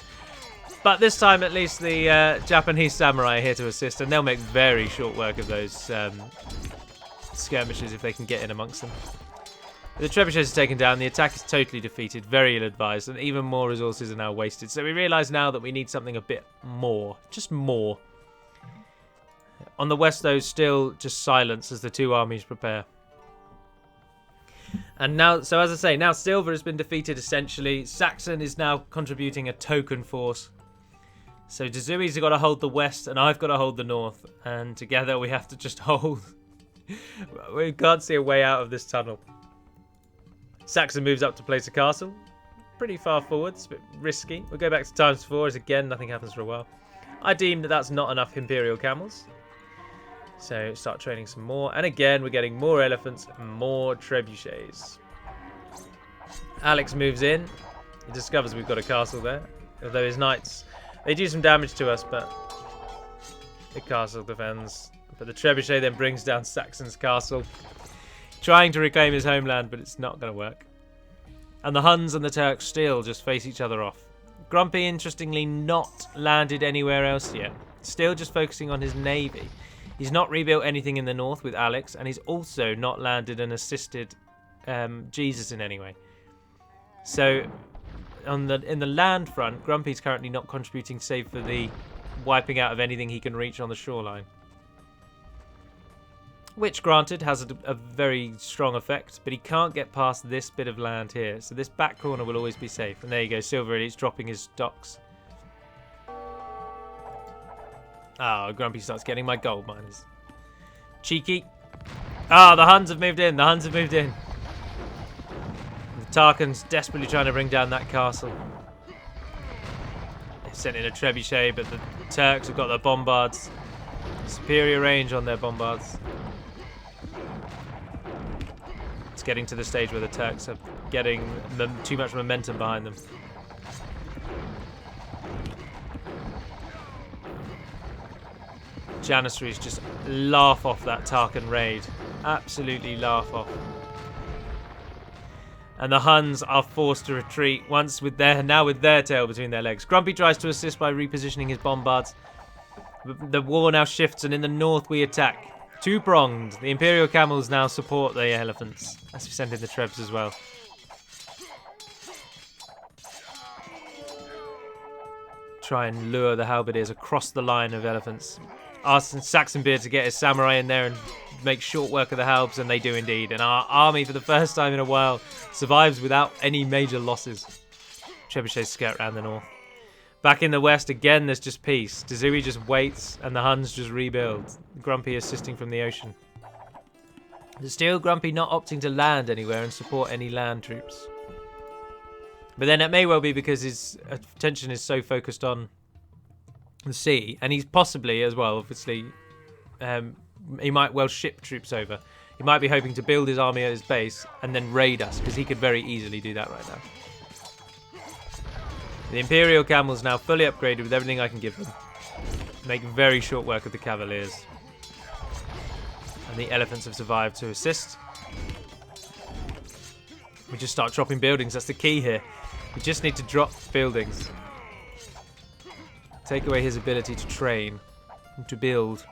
But this time, at least, the Japanese samurai are here to assist. And they'll make very short work of those skirmishes if they can get in amongst them. The trebuchets are taken down. The attack is totally defeated. Very ill-advised. And even more resources are now wasted. So we realise now that we need something a bit more. Just more. On the west, though, still just silence as the two armies prepare. And now, so as I say, now Silver has been defeated essentially. Saxon is now contributing a token force. So Dezui's got to hold the west and I've got to hold the north. And together we have to just hold. We can't see a way out of this tunnel. Saxon moves up to place a castle. Pretty far forward, it's a bit risky. We'll go back to ×4 as again nothing happens for a while. I deem that that's not enough Imperial camels. So start training some more. And again, we're getting more elephants and more trebuchets. Alex moves in. He discovers we've got a castle there. Although his knights, they do some damage to us, but the castle defends. But the trebuchet then brings down Saxon's castle. Trying to reclaim his homeland, but it's not going to work. And the Huns and the Turks still just face each other off. Grumpy, interestingly, not landed anywhere else yet. Still just focusing on his navy. He's not rebuilt anything in the north with Alex, and he's also not landed and assisted Jesus in any way. So, in the land front, Grumpy's currently not contributing save for the wiping out of anything he can reach on the shoreline. Which, granted, has a very strong effect, but he can't get past this bit of land here. So this back corner will always be safe. And there you go, Silver Elite's dropping his stocks. Oh, Grumpy starts getting my gold miners. Cheeky. Ah, the Huns have moved in. The Huns have moved in. The Tarkans desperately trying to bring down that castle. They sent in a trebuchet, but the Turks have got their bombards. Superior range on their bombards. It's getting to the stage where the Turks are getting too much momentum behind them. Janissaries just laugh off that Tarkan raid. Absolutely laugh off. And the Huns are forced to retreat now with their tail between their legs. Grumpy tries to assist by repositioning his bombards. The war now shifts, and in the north we attack. Two-pronged. The Imperial camels now support the elephants. As we send in the trebs as well. Try and lure the halberdiers across the line of elephants. Asking Saxonbeard to get his samurai in there and make short work of the halbs, and they do indeed. And our army, for the first time in a while, survives without any major losses. Trebuchets skirt around the north. Back in the west, again, there's just peace. Dezui just waits, and the Huns just rebuild. Grumpy assisting from the ocean. Still, Grumpy not opting to land anywhere and support any land troops. But then it may well be because his attention is so focused on the sea, and he's possibly as well, obviously, he might well ship troops over. He might be hoping to build his army at his base and then raid us, because he could very easily do that right now. The Imperial camels now fully upgraded with everything I can give them. Make very short work of the cavaliers. And the elephants have survived to assist. We just start dropping buildings, that's the key here. We just need to drop buildings. Take away his ability to train and to build.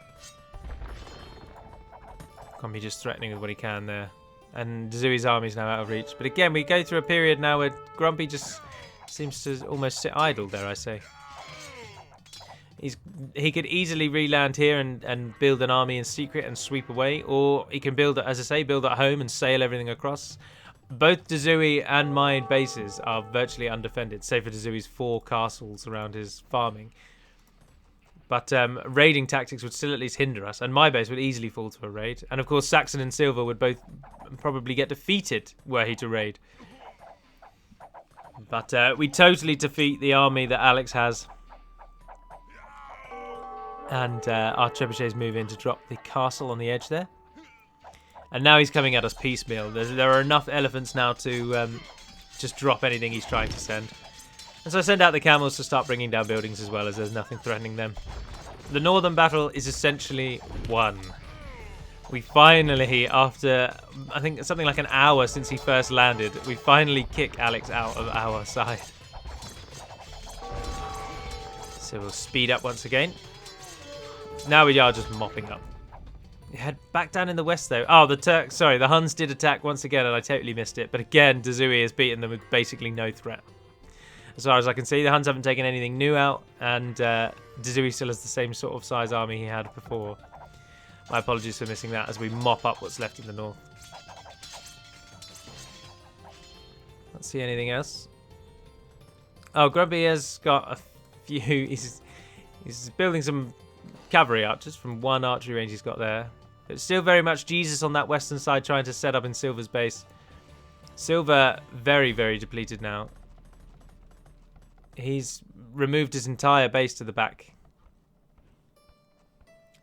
Can't be just threatening with what he can there. And Dezui's army's now out of reach. But again, we go through a period now where Grumpy just seems to almost sit idle, dare I say. He could easily re-land here and build an army in secret and sweep away. Or he can build, as I say, build at home and sail everything across. Both Dezui and my bases are virtually undefended, save for Dezui's 4 castles around his farming. But raiding tactics would still at least hinder us, and my base would easily fall to a raid. And of course, Saxon and Silver would both probably get defeated were he to raid. But we totally defeat the army that Alex has. And our trebuchets move in to drop the castle on the edge there. And now he's coming at us piecemeal. There are enough elephants now to just drop anything he's trying to send. And so I send out the camels to start bringing down buildings as well, as there's nothing threatening them. The northern battle is essentially won. We finally, after I think something like an hour since he first landed, we finally kick Alex out of our side. So we'll speed up once again. Now we are just mopping up. Head back down in the west though. Oh, the Huns did attack once again and I totally missed it. But again, Dazui has beaten them with basically no threat. As far as I can see, the Huns haven't taken anything new out, and Dazui still has the same sort of size army he had before. My apologies for missing that as we mop up what's left in the north. Don't see anything else. Oh, Grumpy has got a few. He's building some cavalry archers from one archery range he's got there. It's still very much Jesus on that western side trying to set up in Silver's base. Silver very, very depleted now. He's removed his entire base to the back.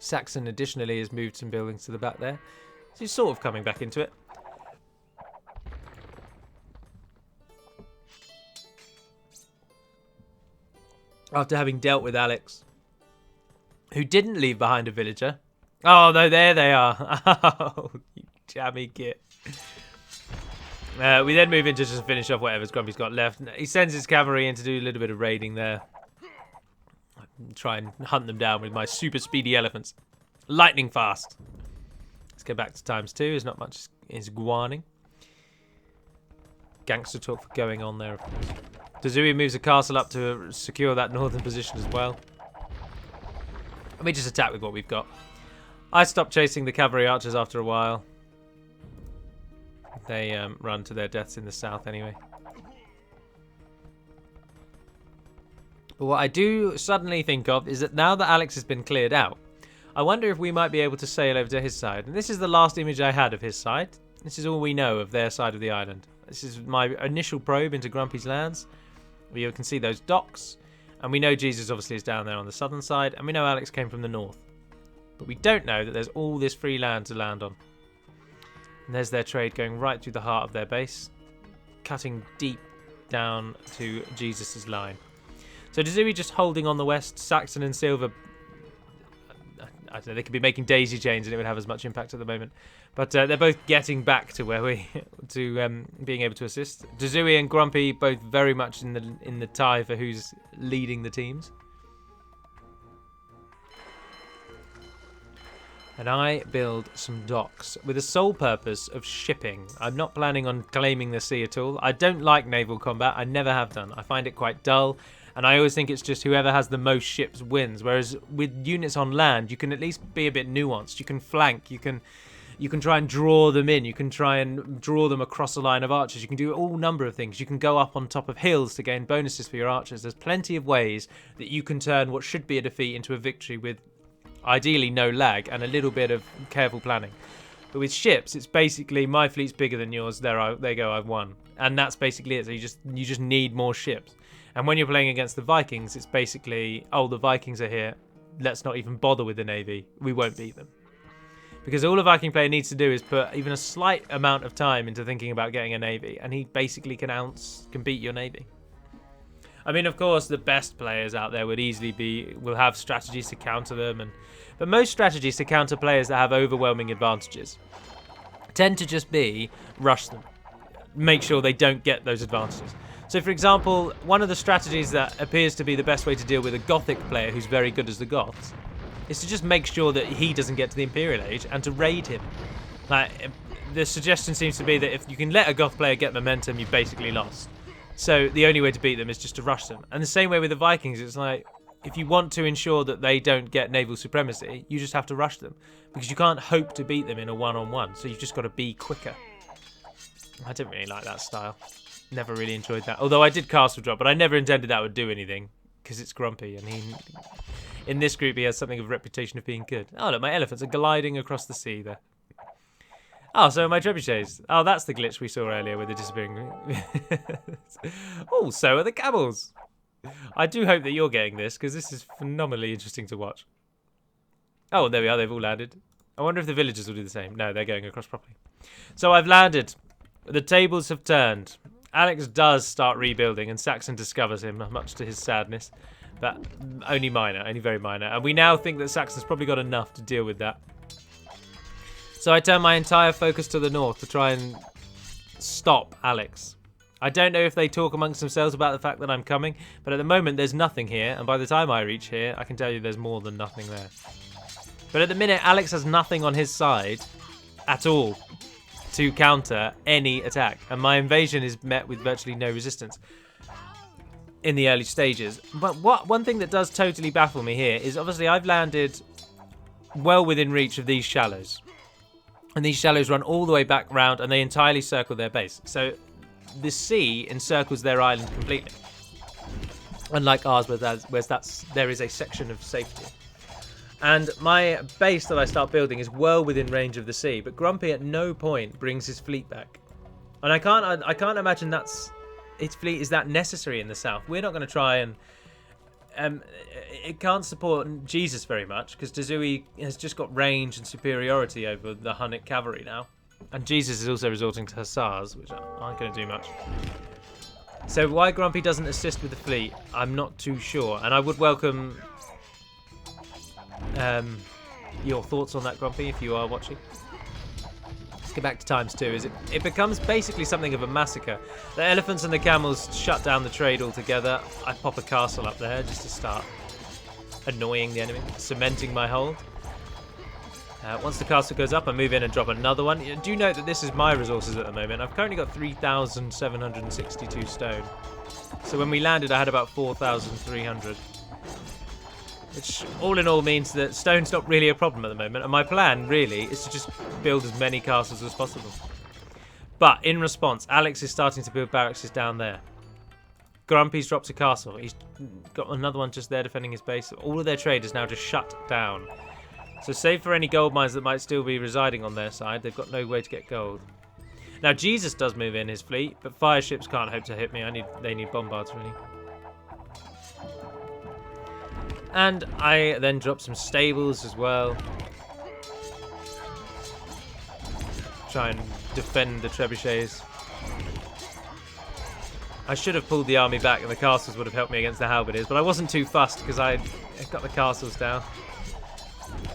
Saxon additionally has moved some buildings to the back there. So he's sort of coming back into it. After having dealt with Alex, who didn't leave behind a villager. Oh, no, there they are. Oh, you jammy git. We then move in to just finish off whatever Grumpy's got left. He sends his cavalry in to do a little bit of raiding there. Try and hunt them down with my super speedy elephants. Lightning fast. Let's go back to ×2. There's not much is guaning. Gangster talk going on there. Dazui moves a castle up to secure that northern position as well. And we just attack with what we've got. I stopped chasing the cavalry archers after a while. They run to their deaths in the south anyway. But what I do suddenly think of is that now that Alex has been cleared out, I wonder if we might be able to sail over to his side. And this is the last image I had of his side. This is all we know of their side of the island. This is my initial probe into Grumpy's lands. You can see those docks. And we know Jesus obviously is down there on the southern side. And we know Alex came from the north. But we don't know that there's all this free land to land on. And there's their trade going right through the heart of their base, cutting deep down to Jesus' line. So Dazui just holding on the west, Saxon and Silver, I don't know, they could be making daisy chains and it would have as much impact at the moment. But they're both getting back to where being able to assist. Dazui and Grumpy both very much in the tie for who's leading the teams. And I build some docks with the sole purpose of shipping. I'm not planning on claiming the sea at all. I don't like naval combat. I never have done. I find it quite dull. And I always think it's just whoever has the most ships wins. Whereas with units on land, you can at least be a bit nuanced. You can flank. You can try and draw them in. You can try and draw them across a line of archers. You can do all number of things. You can go up on top of hills to gain bonuses for your archers. There's plenty of ways that you can turn what should be a defeat into a victory with ideally no lag and a little bit of careful planning. But with ships, it's basically my fleet's bigger than yours. There you go, I've won. And that's basically it. So you just need more ships. And when you're playing against the Vikings, it's basically, oh, the Vikings are here. Let's not even bother with the navy. We won't beat them. Because all a Viking player needs to do is put even a slight amount of time into thinking about getting a navy, and he basically can beat your navy. I mean, of course, the best players out there will have strategies to counter them, but most strategies to counter players that have overwhelming advantages tend to just be rush them, make sure they don't get those advantages. So, for example, one of the strategies that appears to be the best way to deal with a Gothic player who's very good as the Goths is to just make sure that he doesn't get to the Imperial Age and to raid him. Like, the suggestion seems to be that if you can let a Goth player get momentum, you've basically lost. So the only way to beat them is just to rush them. And the same way with the Vikings, it's like, if you want to ensure that they don't get naval supremacy, you just have to rush them. Because you can't hope to beat them in a one-on-one, so you've just got to be quicker. I don't really like that style. Never really enjoyed that. Although I did castle drop, but I never intended that would do anything. Because it's Grumpy, and in this group he has something of a reputation of being good. Oh look, my elephants are gliding across the sea there. Oh, so my trebuchets. Oh, that's the glitch we saw earlier with the disappearing. Oh, so are the camels. I do hope that you're getting this, because this is phenomenally interesting to watch. Oh, there we are. They've all landed. I wonder if the villagers will do the same. No, they're going across properly. So I've landed. The tables have turned. Alex does start rebuilding, and Saxon discovers him, much to his sadness. But only minor, only very minor. And we now think that Saxon's probably got enough to deal with that. So I turn my entire focus to the north to try and stop Alex. I don't know if they talk amongst themselves about the fact that I'm coming, but at the moment there's nothing here, and by the time I reach here, I can tell you there's more than nothing there. But at the minute, Alex has nothing on his side at all to counter any attack, and my invasion is met with virtually no resistance in the early stages. But one thing that does totally baffle me here is obviously I've landed well within reach of these shallows. And these shallows run all the way back round, and they entirely circle their base. So the sea encircles their island completely. Unlike ours, where there is a section of safety. And my base that I start building is well within range of the sea, but Grumpy at no point brings his fleet back. And I can't imagine his fleet is that necessary in the south. We're not going to try and it can't support Jesus very much, because Tazui has just got range and superiority over the Hunnic cavalry now. And Jesus is also resorting to Hussars, which aren't going to do much. So why Grumpy doesn't assist with the fleet, I'm not too sure. And I would welcome your thoughts on that, Grumpy, if you are watching. Let's get back to times 2. It becomes basically something of a massacre. The elephants and the camels shut down the trade altogether. I pop a castle up there just to start annoying the enemy, cementing my hold. Once the castle goes up, I move in and drop another one. Do note that this is my resources at the moment. I've currently got 3,762 stone. So when we landed, I had about 4,300. Which all in all means that stone's not really a problem at the moment. And my plan, really, is to just build as many castles as possible. But in response, Alex is starting to build barracks down there. Grumpy's dropped a castle. He's got another one just there defending his base. All of their trade is now just shut down. So save for any gold mines that might still be residing on their side, they've got no way to get gold. Now Jesus does move in his fleet, but fire ships can't hope to hit me. They need bombards, really. And I then drop some stables as well. Try and defend the trebuchets. I should have pulled the army back and the castles would have helped me against the halberdiers, but I wasn't too fussed because I got the castles down.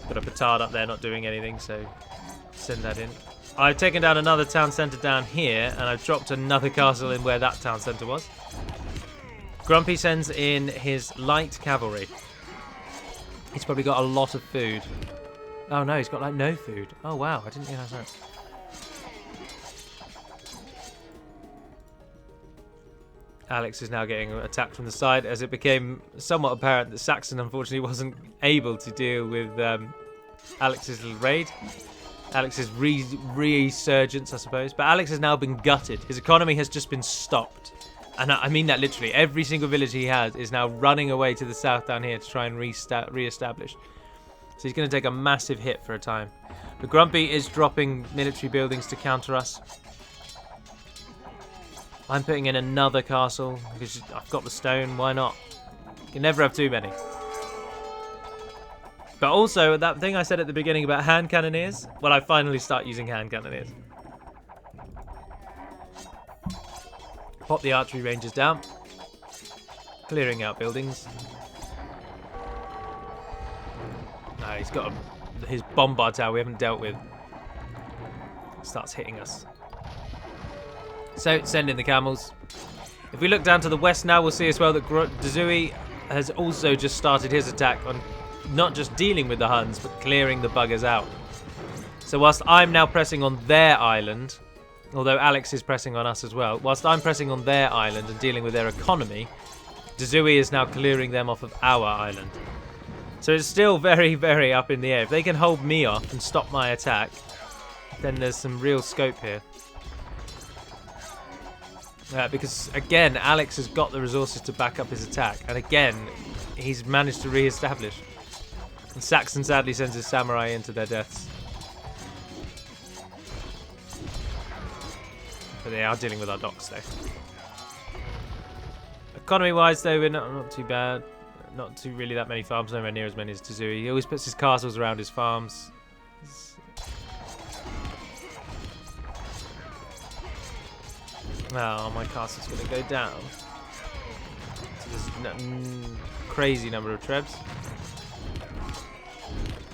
Got a petard up there not doing anything, so send that in. I've taken down another town centre down here, and I've dropped another castle in where that town centre was. Grumpy sends in his light cavalry. He's probably got a lot of food. Oh no, he's got like no food. Oh wow, I didn't realise that. Alex is now getting attacked from the side, as it became somewhat apparent that Saxon unfortunately wasn't able to deal with Alex's little raid. Alex's resurgence, I suppose. But Alex has now been gutted. His economy has just been stopped. And I mean that literally. Every single village he has is now running away to the south down here to try and re-establish. So he's going to take a massive hit for a time. But Grumpy is dropping military buildings to counter us. I'm putting in another castle because I've got the stone. Why not? You can never have too many. But also, that thing I said at the beginning about hand cannoneers, well, I finally start using hand cannoneers. Pop the archery rangers down. Clearing out buildings. No, he's got his bombard tower we haven't dealt with. Starts hitting us. So, send in the camels. If we look down to the west now, we'll see as well that Tazui has also just started his attack on not just dealing with the Huns, but clearing the buggers out. So whilst I'm now pressing on their island, although Alex is pressing on us as well, whilst I'm pressing on their island and dealing with their economy, Tazui is now clearing them off of our island. So it's still very, very up in the air. If they can hold me off and stop my attack, then there's some real scope here. Because, again, Alex has got the resources to back up his attack. And again, he's managed to re-establish. And Saxon sadly sends his samurai into their deaths. But they are dealing with our docks, though. Economy-wise, though, we're not too bad. Not too really that many farms, nowhere near as many as Tazui. He always puts his castles around his farms. Oh, my castle's going to go down. So there's a crazy number of trebs.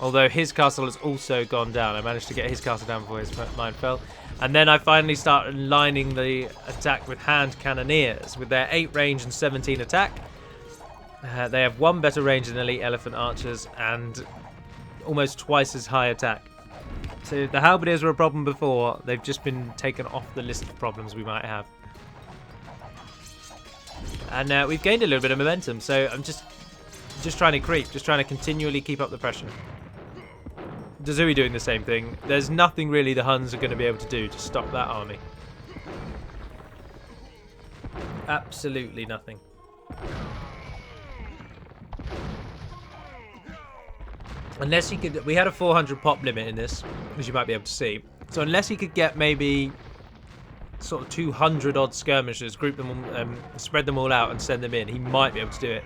Although his castle has also gone down. I managed to get his castle down before his mine fell. And then I finally started lining the attack with hand cannoneers with their 8 range and 17 attack. They have 1 better range than elite elephant archers and almost twice as high attack. So the halberdiers were a problem before. They've just been taken off the list of problems we might have. And we've gained a little bit of momentum. So I'm just trying to creep, just trying to continually keep up the pressure. Tazui doing the same thing. There's nothing really the Huns are going to be able to do to stop that army. Absolutely nothing. Unless he could... We had a 400 pop limit in this, as you might be able to see. So unless he could get maybe sort of 200 odd skirmishers, group them, spread them all out and send them in, he might be able to do it.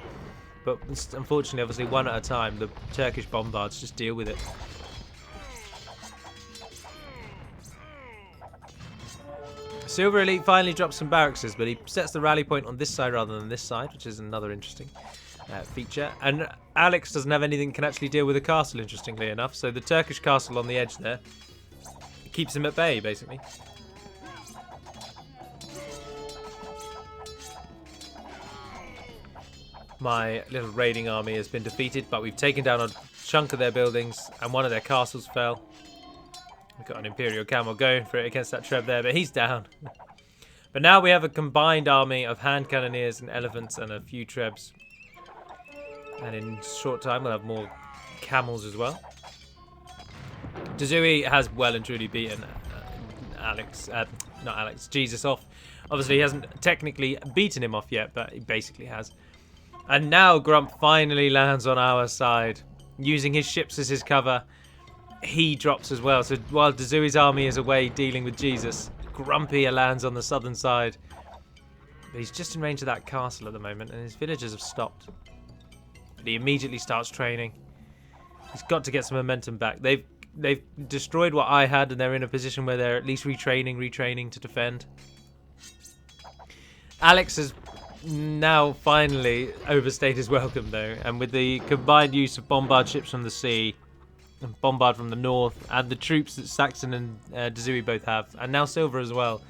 But unfortunately, obviously, one at a time, the Turkish bombards just deal with it. Silver Elite finally drops some barracks, but he sets the rally point on this side rather than this side, which is another interesting feature. And Alex doesn't have anything that can actually deal with a castle, interestingly enough. So the Turkish castle on the edge there keeps him at bay, basically. My little raiding army has been defeated, but we've taken down a chunk of their buildings, and one of their castles fell. We've got an Imperial Camel going for it against that Treb there, but he's down. But now we have a combined army of hand cannoneers and elephants and a few Trebs. And in a short time we'll have more camels as well. Tazui has well and truly beaten Jesus off. Obviously he hasn't technically beaten him off yet, but he basically has. And now Grump finally lands on our side. Using his ships as his cover, he drops as well. So while Tazui's army is away dealing with Jesus, Grumpy lands on the southern side. But he's just in range of that castle at the moment, and his villagers have stopped. But he immediately starts training. He's got to get some momentum back. They've destroyed what I had, and they're in a position where they're at least retraining to defend. Alex has now finally overstayed his welcome, though, and with the combined use of bombard ships from the sea and bombard from the north, and the troops that Saxon and Tazui both have, and now Silver as well,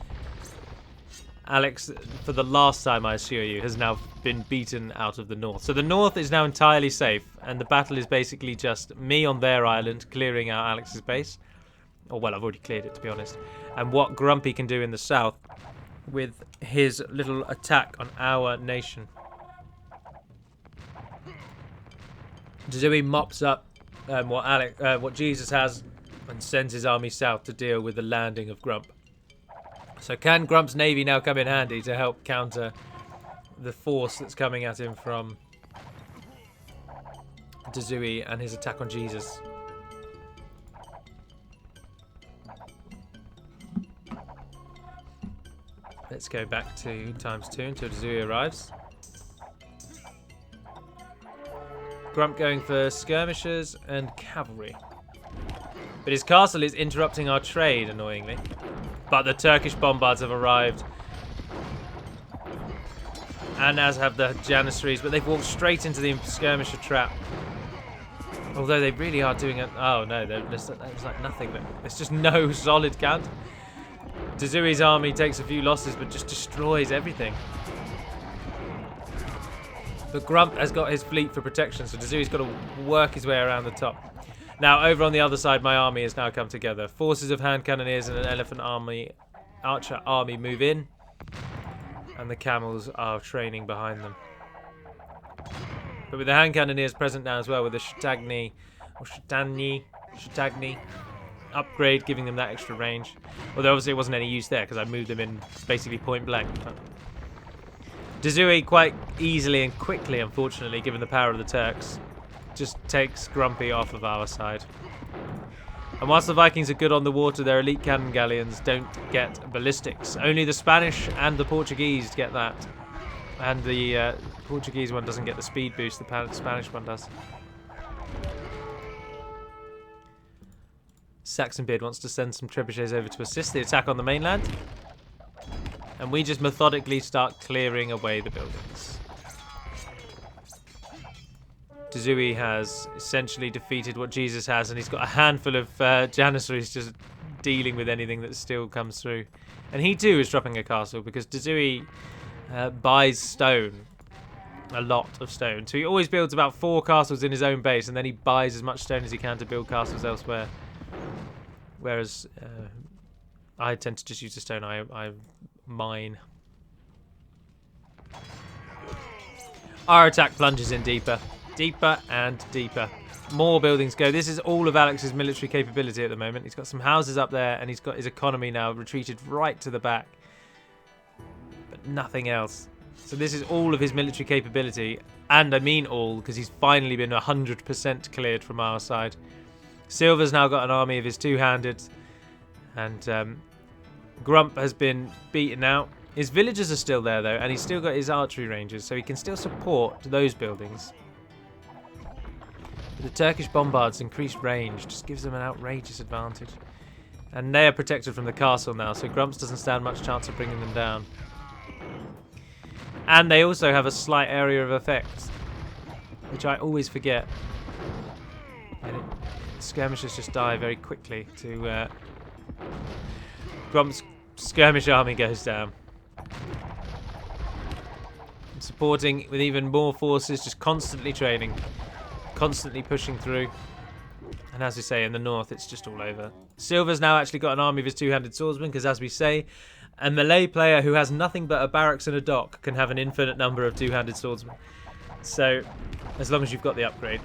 Alex, for the last time I assure you, has now been beaten out of the north. So the north is now entirely safe, and the battle is basically just me on their island clearing out Alex's base. Or, well, I've already cleared it, to be honest. And what Grumpy can do in the south with his little attack on our nation. Tazui mops up what Jesus has and sends his army south to deal with the landing of Grump. So can Grump's navy now come in handy to help counter the force that's coming at him from Tazui and his attack on Jesus? Let's go back to ×2 until Tazui arrives. Grump going for skirmishers and cavalry. But his castle is interrupting our trade, annoyingly. But the Turkish bombards have arrived. And as have the Janissaries, but they've walked straight into the skirmisher trap. Although they really are doing it. Oh no, there's like nothing. There's just no solid counter. Tazui's army takes a few losses, but just destroys everything. But Grump has got his fleet for protection, so Tazui's got to work his way around the top. Now, over on the other side, my army has now come together. Forces of hand cannoneers and an elephant archer army move in, and the camels are training behind them. But with the hand cannoneers present now as well, with the Shatagni upgrade, giving them that extra range. Although obviously it wasn't any use there because I moved them in basically point blank. Tazui quite easily and quickly, unfortunately, given the power of the Turks, just takes Grumpy off of our side. And whilst the Vikings are good on the water, their elite cannon galleons don't get ballistics. Only the Spanish and the Portuguese get that. And the Portuguese one doesn't get the speed boost, the Spanish one does. Saxonbeard wants to send some trebuchets over to assist the attack on the mainland. And we just methodically start clearing away the buildings. Tazui has essentially defeated what Jesus has, and he's got a handful of Janissaries just dealing with anything that still comes through. And he too is dropping a castle because Tazui buys stone. A lot of stone. So he always builds about 4 castles in his own base, and then he buys as much stone as he can to build castles elsewhere. Whereas I tend to just use the stone I mine. Our attack plunges in deeper. Deeper and deeper. More buildings go. This is all of Alex's military capability at the moment. He's got some houses up there, and he's got his economy now retreated right to the back. But nothing else. So this is all of his military capability. And I mean all, because he's finally been 100% cleared from our side. Silver's now got an army of his two-handed. And Grump has been beaten out. His villagers are still there, though, and he's still got his archery ranges, so he can still support those buildings. But the Turkish bombards' increased range just gives them an outrageous advantage. And they are protected from the castle now, so Grumps doesn't stand much chance of bringing them down. And they also have a slight area of effect, which I always forget. And skirmishers just die very quickly to... Grump's skirmish army goes down. Supporting with even more forces, just constantly training, constantly pushing through. And as we say, in the north, it's just all over. Silver's now actually got an army of his two-handed swordsmen, because as we say, a melee player who has nothing but a barracks and a dock can have an infinite number of two-handed swordsmen. So, as long as you've got the upgrade.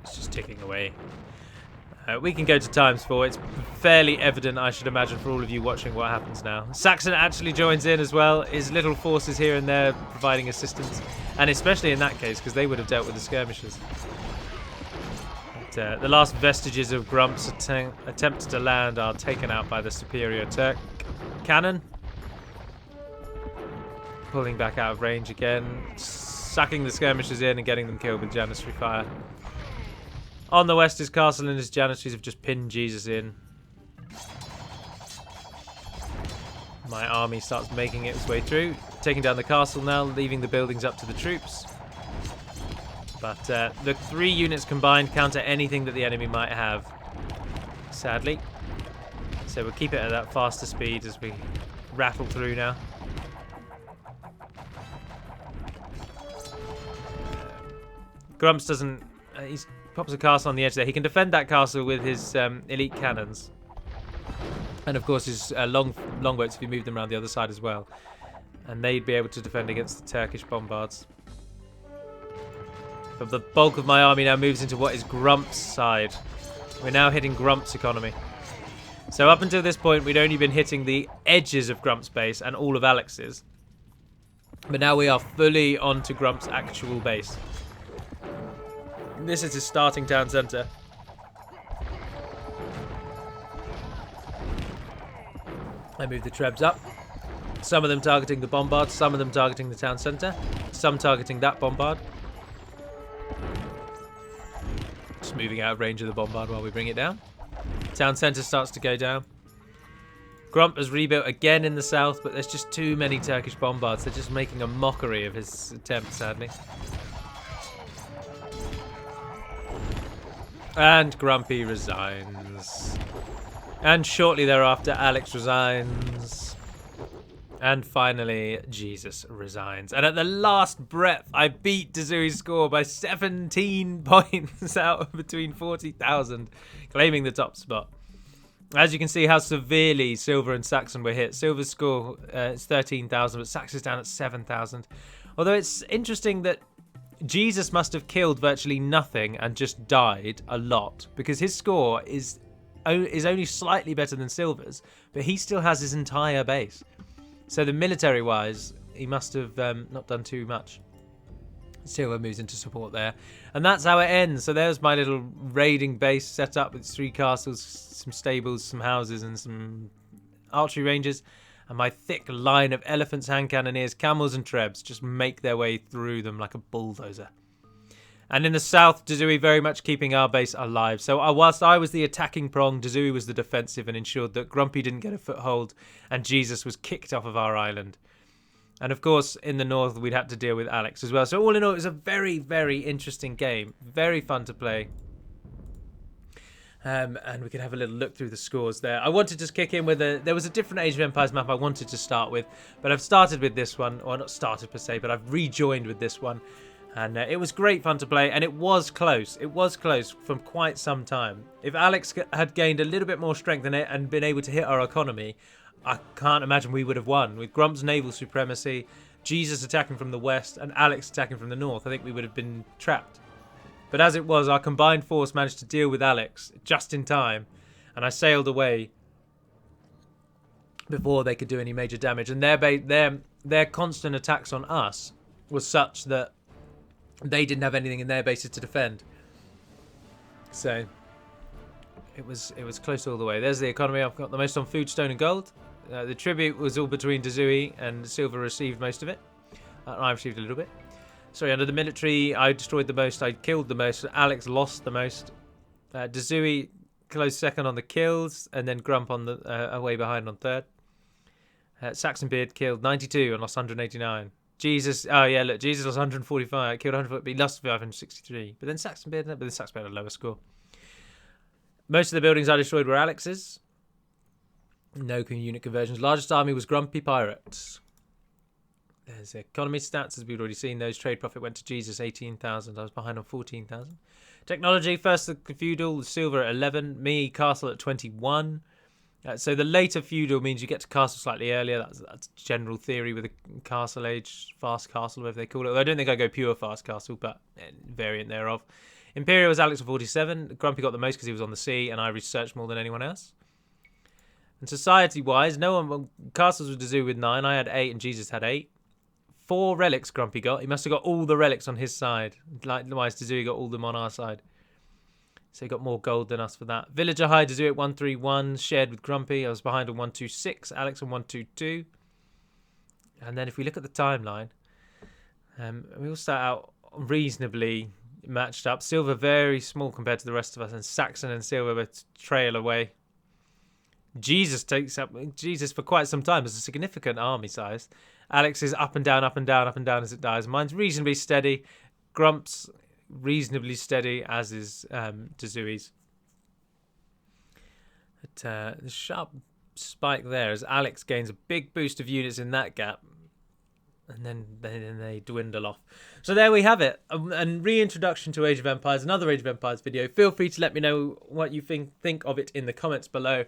It's just ticking away. We can go to times 4. It's fairly evident, I should imagine, for all of you watching what happens now. Saxon actually joins in as well. His little forces here and there providing assistance. And especially in that case, because they would have dealt with the skirmishers. But, the last vestiges of Grump's attempts to land are taken out by the superior Turk cannon. Pulling back out of range again. Sucking the skirmishers in and getting them killed with Janissary fire. On the west, his castle and his Janissaries have just pinned Jesus in. My army starts making its way through, taking down the castle now, leaving the buildings up to the troops. But the 3 units combined counter anything that the enemy might have, sadly. So we'll keep it at that faster speed as we rattle through now. Grumps doesn't... he's pops a castle on the edge there. He can defend that castle with his elite cannons. And of course his longboats if he moved them around the other side as well. And they'd be able to defend against the Turkish bombards. But the bulk of my army now moves into what is Grump's side. We're now hitting Grump's economy. So up until this point we'd only been hitting the edges of Grump's base and all of Alex's. But now we are fully onto Grump's actual base. This is his starting town centre. I move the trebs up. Some of them targeting the bombard, some of them targeting the town centre, some targeting that bombard. Just moving out of range of the bombard while we bring it down. Town centre starts to go down. Grump has rebuilt again in the south, but there's just too many Turkish bombards. They're just making a mockery of his attempt, sadly. And Grumpy resigns. And shortly thereafter, Alex resigns. And finally, Jesus resigns. And at the last breath, I beat Dazui's score by 17 points out of between 40,000, claiming the top spot. As you can see how severely Silver and Saxon were hit. Silver's score is 13,000, but Saxon's down at 7,000. Although it's interesting that Jesus must have killed virtually nothing and just died a lot, because his score is only slightly better than Silver's, but he still has his entire base. So the military-wise, he must have not done too much. Silver moves into support there. And that's how it ends. So there's my little raiding base set up with 3 castles, some stables, some houses, and some archery ranges. And my thick line of elephants, hand cannoneers, camels, and trebs just make their way through them like a bulldozer. And in the south, Dazui very much keeping our base alive. So whilst I was the attacking prong, Dazui was the defensive and ensured that Grumpy didn't get a foothold and Jesus was kicked off of our island. And of course, in the north, we'd had to deal with Alex as well. So all in all, it was a very, very interesting game. Very fun to play. And we could have a little look through the scores there. I wanted to kick in with there was a different Age of Empires map I wanted to start with. But I've started with this one. Or not started per se, but I've rejoined with this one. And it was great fun to play. And it was close. It was close from quite some time. If Alex had gained a little bit more strength in it and been able to hit our economy, I can't imagine we would have won. With Grump's naval supremacy, Jesus attacking from the west, and Alex attacking from the north, I think we would have been trapped. But as it was, our combined force managed to deal with Alex just in time, and I sailed away before they could do any major damage. And their constant attacks on us was such that they didn't have anything in their bases to defend. So it was close all the way. There's the economy. I've got the most on food, stone, and gold. The tribute was all between Dazui, and Silver received most of it. I received a little bit. Sorry, under the military, I destroyed the most. I killed the most. Alex lost the most. Dazui close second on the kills, and then Grump on the away behind on third. Saxonbeard killed 92 and lost 189. Jesus, oh yeah, look, Jesus lost 145, killed 100, but he lost 563. But then Saxonbeard had a lower score. Most of the buildings I destroyed were Alex's. No unit conversions. Largest army was Grumpy Pirates. There's economy stats, as we've already seen. Those trade profit went to Jesus, 18,000. I was behind on 14,000. Technology, first the feudal, silver at 11. Me, castle at 21. So the later feudal means you get to castle slightly earlier. That's general theory with a castle age, fast castle, whatever they call it. I don't think I go pure fast castle, but variant thereof. Imperial was Alex with 47. Grumpy got the most because he was on the sea, and I researched more than anyone else. And society-wise, no one castles with Dazoo with 9. I had 8, and Jesus had 8. 4 relics Grumpy got. He must have got all the relics on his side. Likewise, Dazoo got all them on our side. So he got more gold than us for that. Villager High Dazoo at 131, shared with Grumpy. I was behind on 126. Alex on 122. And then if we look at the timeline, we all start out reasonably matched up. Silver very small compared to the rest of us, and Saxon and Silver were trail away. Jesus takes up for quite some time. It's a significant army size. Alex is up and down, up and down, up and down as it dies. Mine's reasonably steady. Grump's reasonably steady, as is Dazui's. But the sharp spike there as Alex gains a big boost of units in that gap. And then they dwindle off. So there we have it. And reintroduction to Age of Empires, another Age of Empires video. Feel free to let me know what you think of it in the comments below.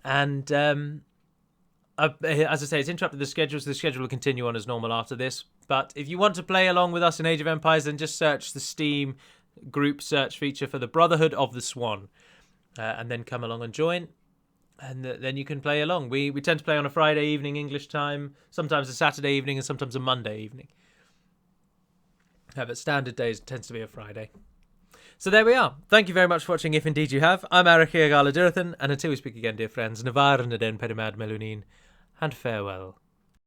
And as I say, it's interrupted the schedule, so the schedule will continue on as normal after this. But if you want to play along with us in Age of Empires, then just search the Steam group search feature for the Brotherhood of the Swan. And then come along and join. And then you can play along. We tend to play on a Friday evening English time, sometimes a Saturday evening, and sometimes a Monday evening. But standard days tends to be a Friday. So there we are. Thank you very much for watching, if indeed you have. I'm Eric Gala Durathan, and until we speak again, dear friends, Navar Naden Pedimad Melunin, and farewell.